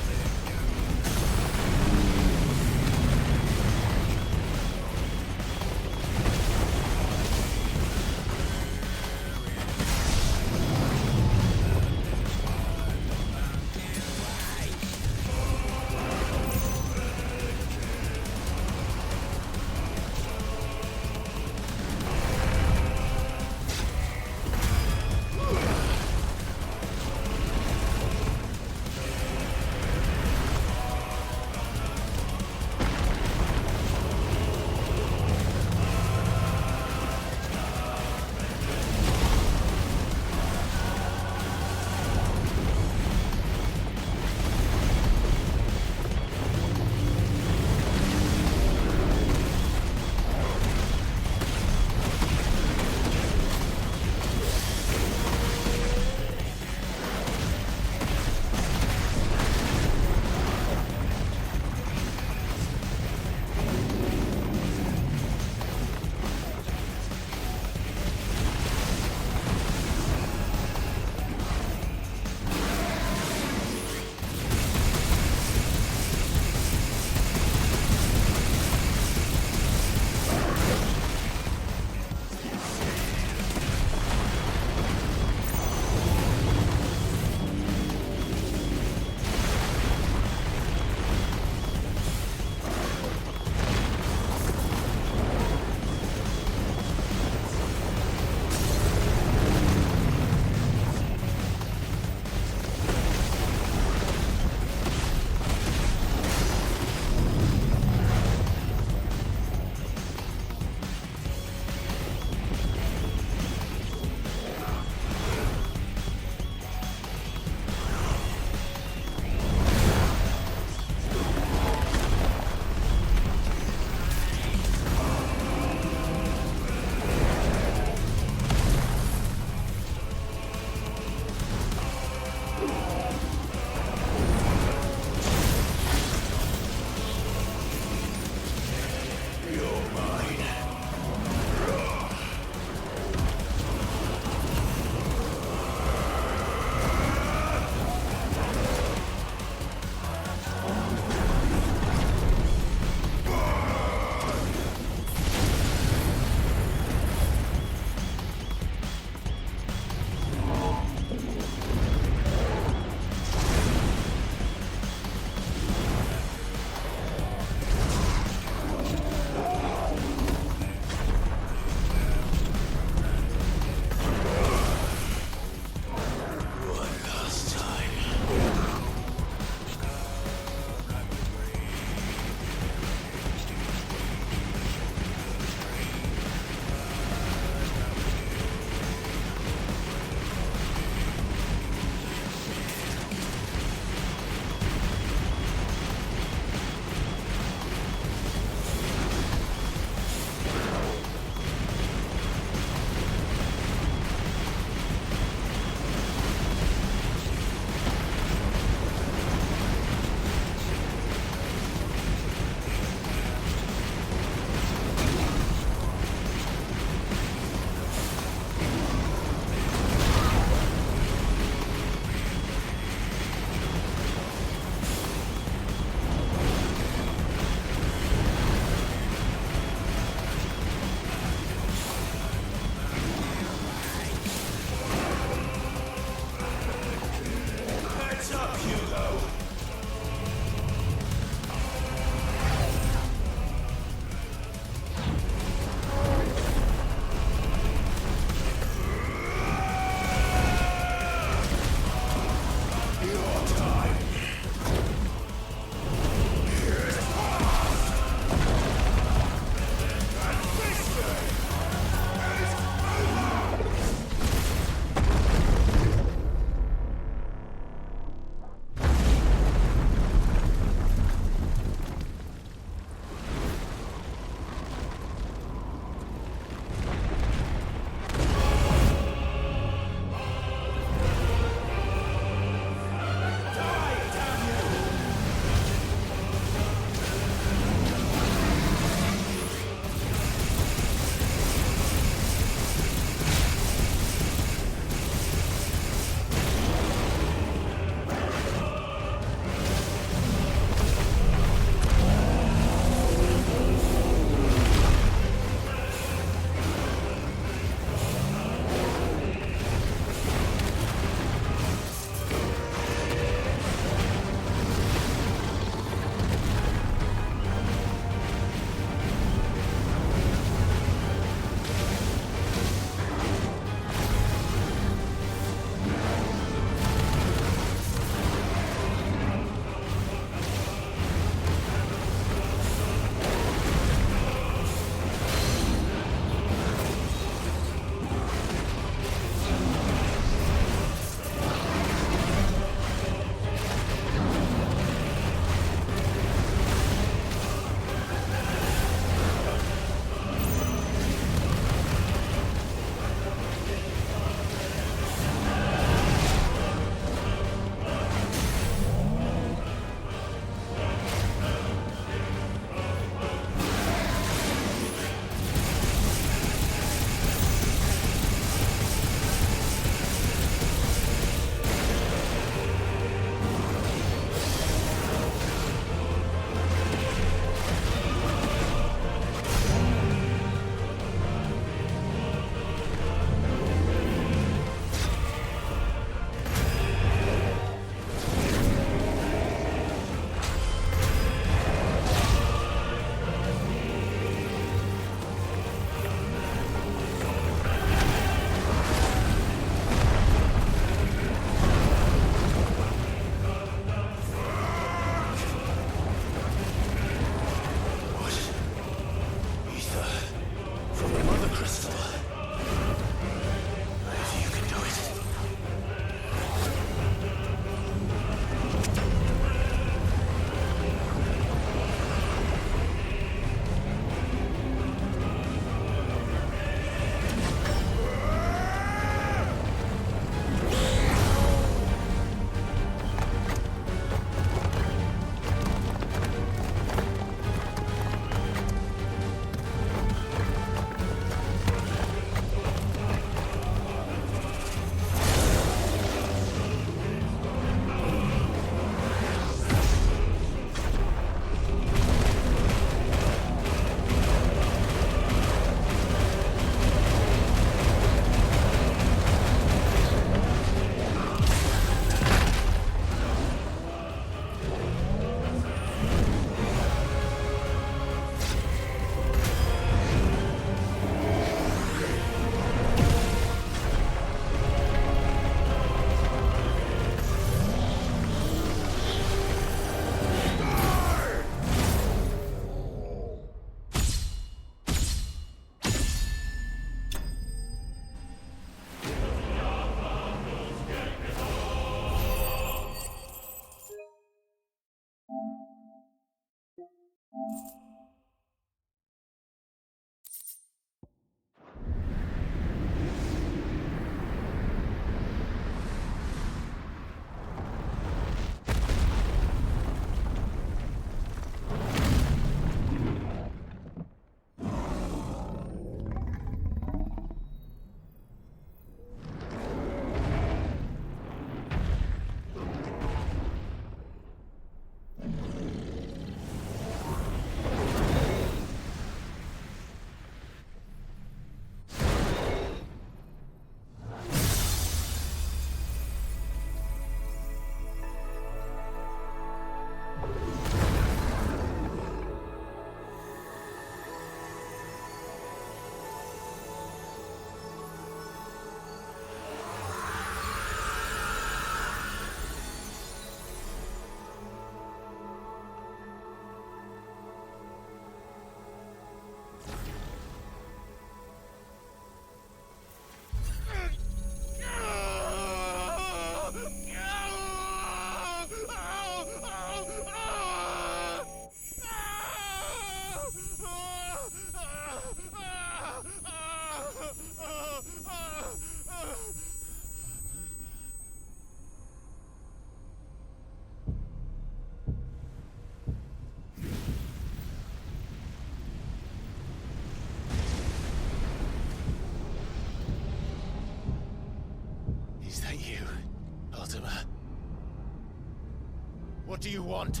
What do you want?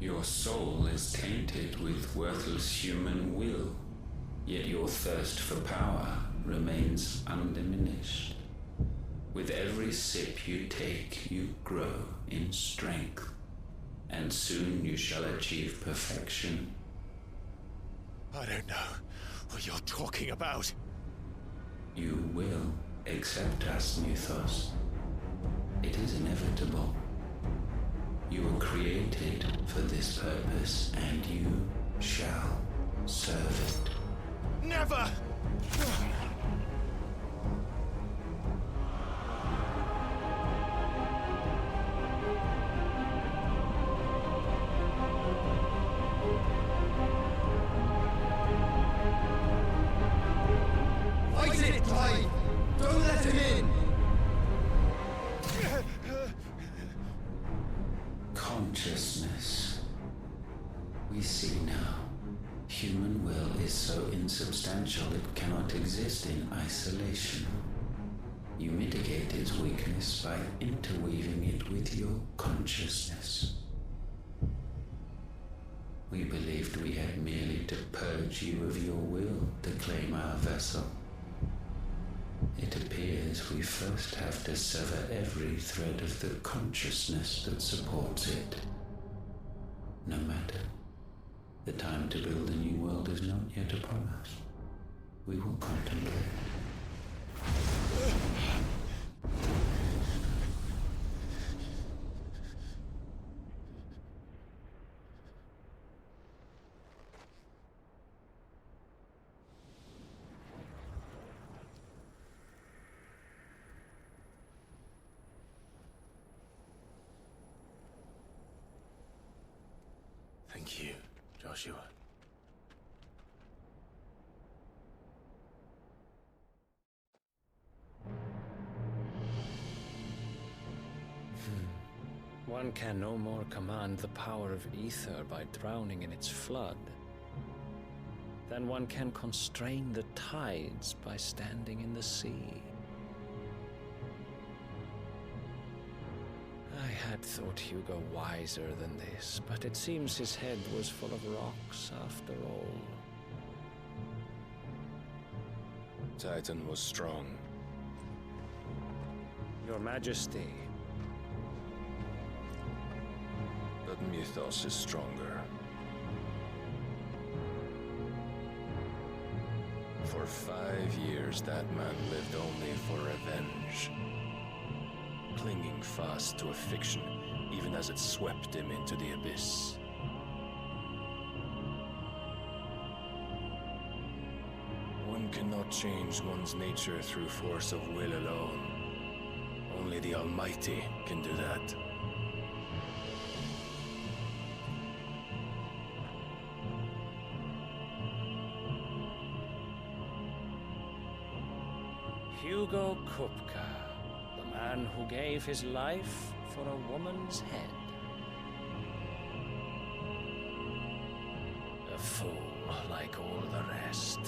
Your soul is tainted with worthless human will, yet your thirst for power remains undiminished. With every sip you take, you grow in strength, and soon you shall achieve perfection. I don't know what you're talking about. You will accept us, Mythos. It is inevitable. You were created for this purpose, and you shall serve it. Never! Fight it, Clive! Don't let him in! Consciousness. We see now. Human will is so insubstantial it cannot exist in isolation. You mitigate its weakness by interweaving it with your consciousness. We believed we had merely to purge you of your will to claim our vessel. It appears we first have to sever every thread of the consciousness that supports it. No matter. The time to build a new world is not yet upon us. We will contemplate. Thank you, Joshua. One can no more command the power of ether by drowning in its flood than one can constrain the tides by standing in the sea. I had thought Hugo wiser than this, but it seems his head was full of rocks after all. Titan was strong. Your Majesty. But Mythos is stronger. For 5 years, that man lived only for revenge. Clinging fast to a fiction, even as it swept him into the abyss. One cannot change one's nature through force of will alone. Only the Almighty can do that. Hugo Kupka, the man who gave his life for a woman's head. A fool like all the rest.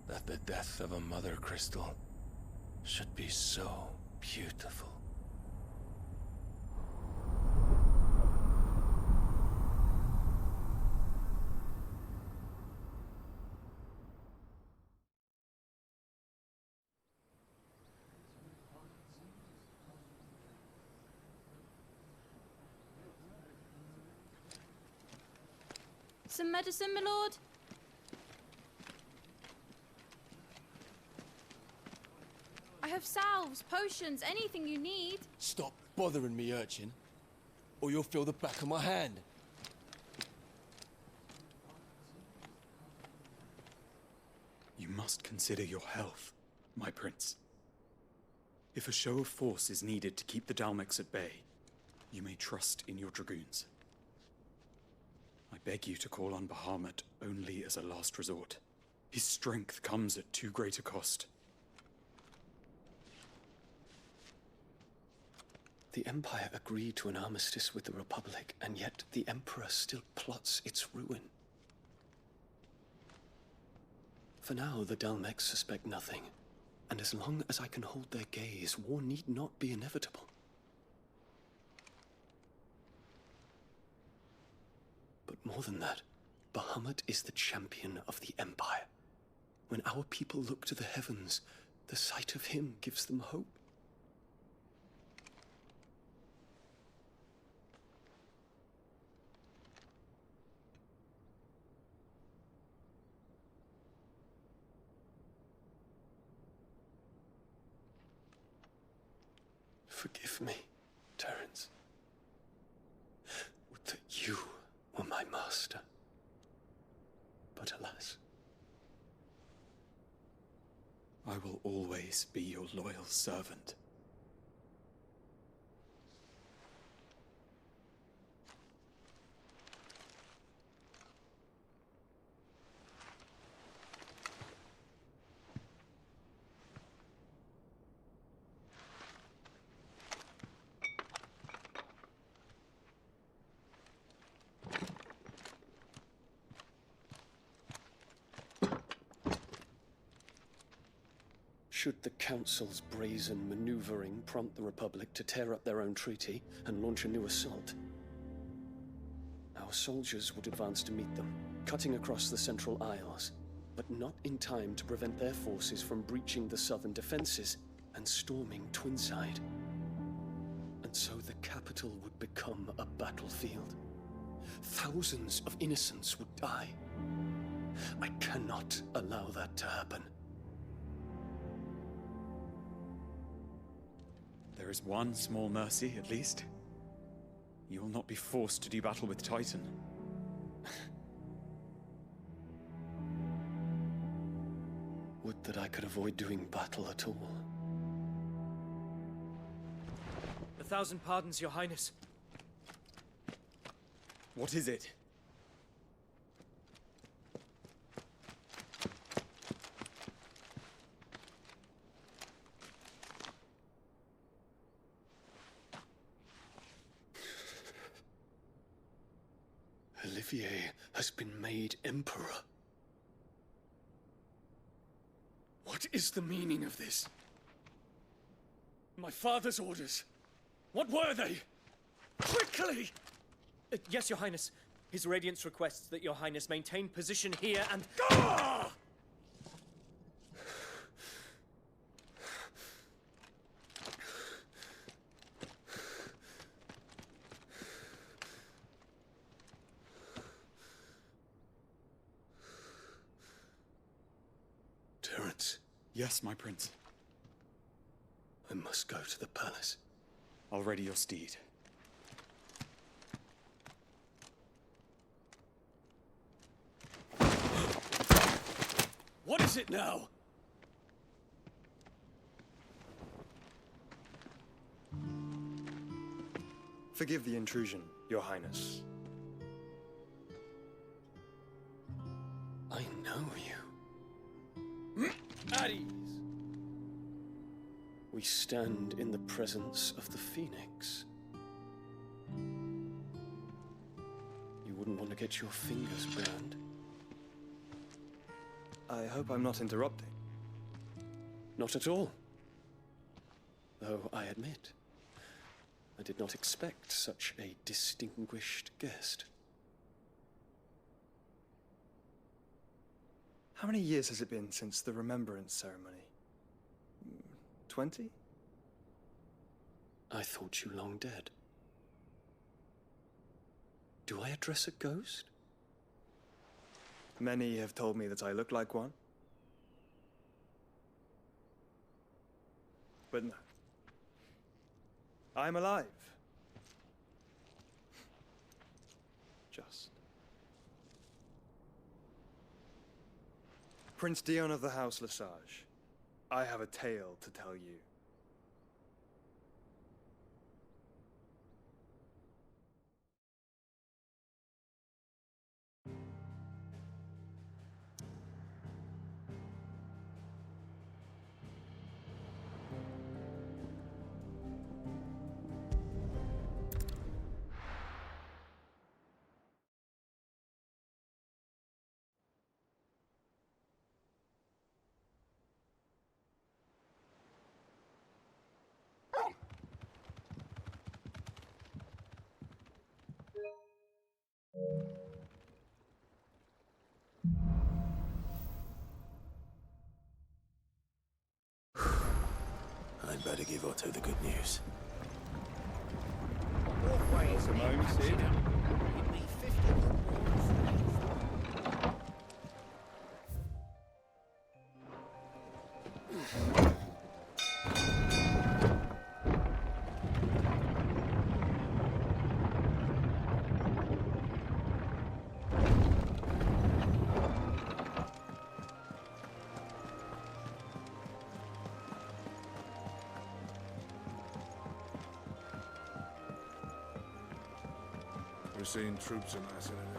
That the death of a mother crystal should be so beautiful. Some medicine, my lord? I have salves, potions, anything you need. Stop bothering me, urchin, or you'll feel the back of my hand. You must consider your health, my prince. If a show of force is needed to keep the Dalmex at bay, you may trust in your dragoons. I beg you to call on Bahamut only as a last resort. His strength comes at too great a cost. The Empire agreed to an armistice with the Republic, and yet the Emperor still plots its ruin. For now, the Dalmex suspect nothing, and as long as I can hold their gaze, war need not be inevitable. But more than that, Bahamut is the champion of the Empire. When our people look to the heavens, the sight of him gives them hope. Forgive me, Terence. Would that you were my master. But alas. I will always be your loyal servant. Should the Council's brazen maneuvering prompt the Republic to tear up their own treaty and launch a new assault, our soldiers would advance to meet them, cutting across the Central Isles, but not in time to prevent their forces from breaching the southern defenses and storming Twinside. And so the capital would become a battlefield. Thousands of innocents would die. I cannot allow that to happen. There is one small mercy, at least. You will not be forced to do battle with Titan. Would that I could avoid doing battle at all. 1,000 pardons, Your Highness. What is it? Olivier has been made Emperor. What is the meaning of this? My father's orders. What were they? Quickly! Yes, Your Highness. His Radiance requests that Your Highness maintain position here and... Ah! Terence. Yes, my prince. I must go to the palace. I'll ready your steed. What is it now? Forgive the intrusion, Your Highness. I know you. At ease. We stand in the presence of the Phoenix. You wouldn't want to get your fingers burned. I hope I'm not interrupting. Not at all. Though I admit, I did not expect such a distinguished guest. How many years has it been since the Remembrance ceremony? 20? I thought you long dead. Do I address a ghost? Many have told me that I look like one. But no. I'm alive. Just. Prince Dion of the House Lesage, I have a tale to tell you. I'd better give Otto the good news. Simone, Sid. We're seeing troops amassing in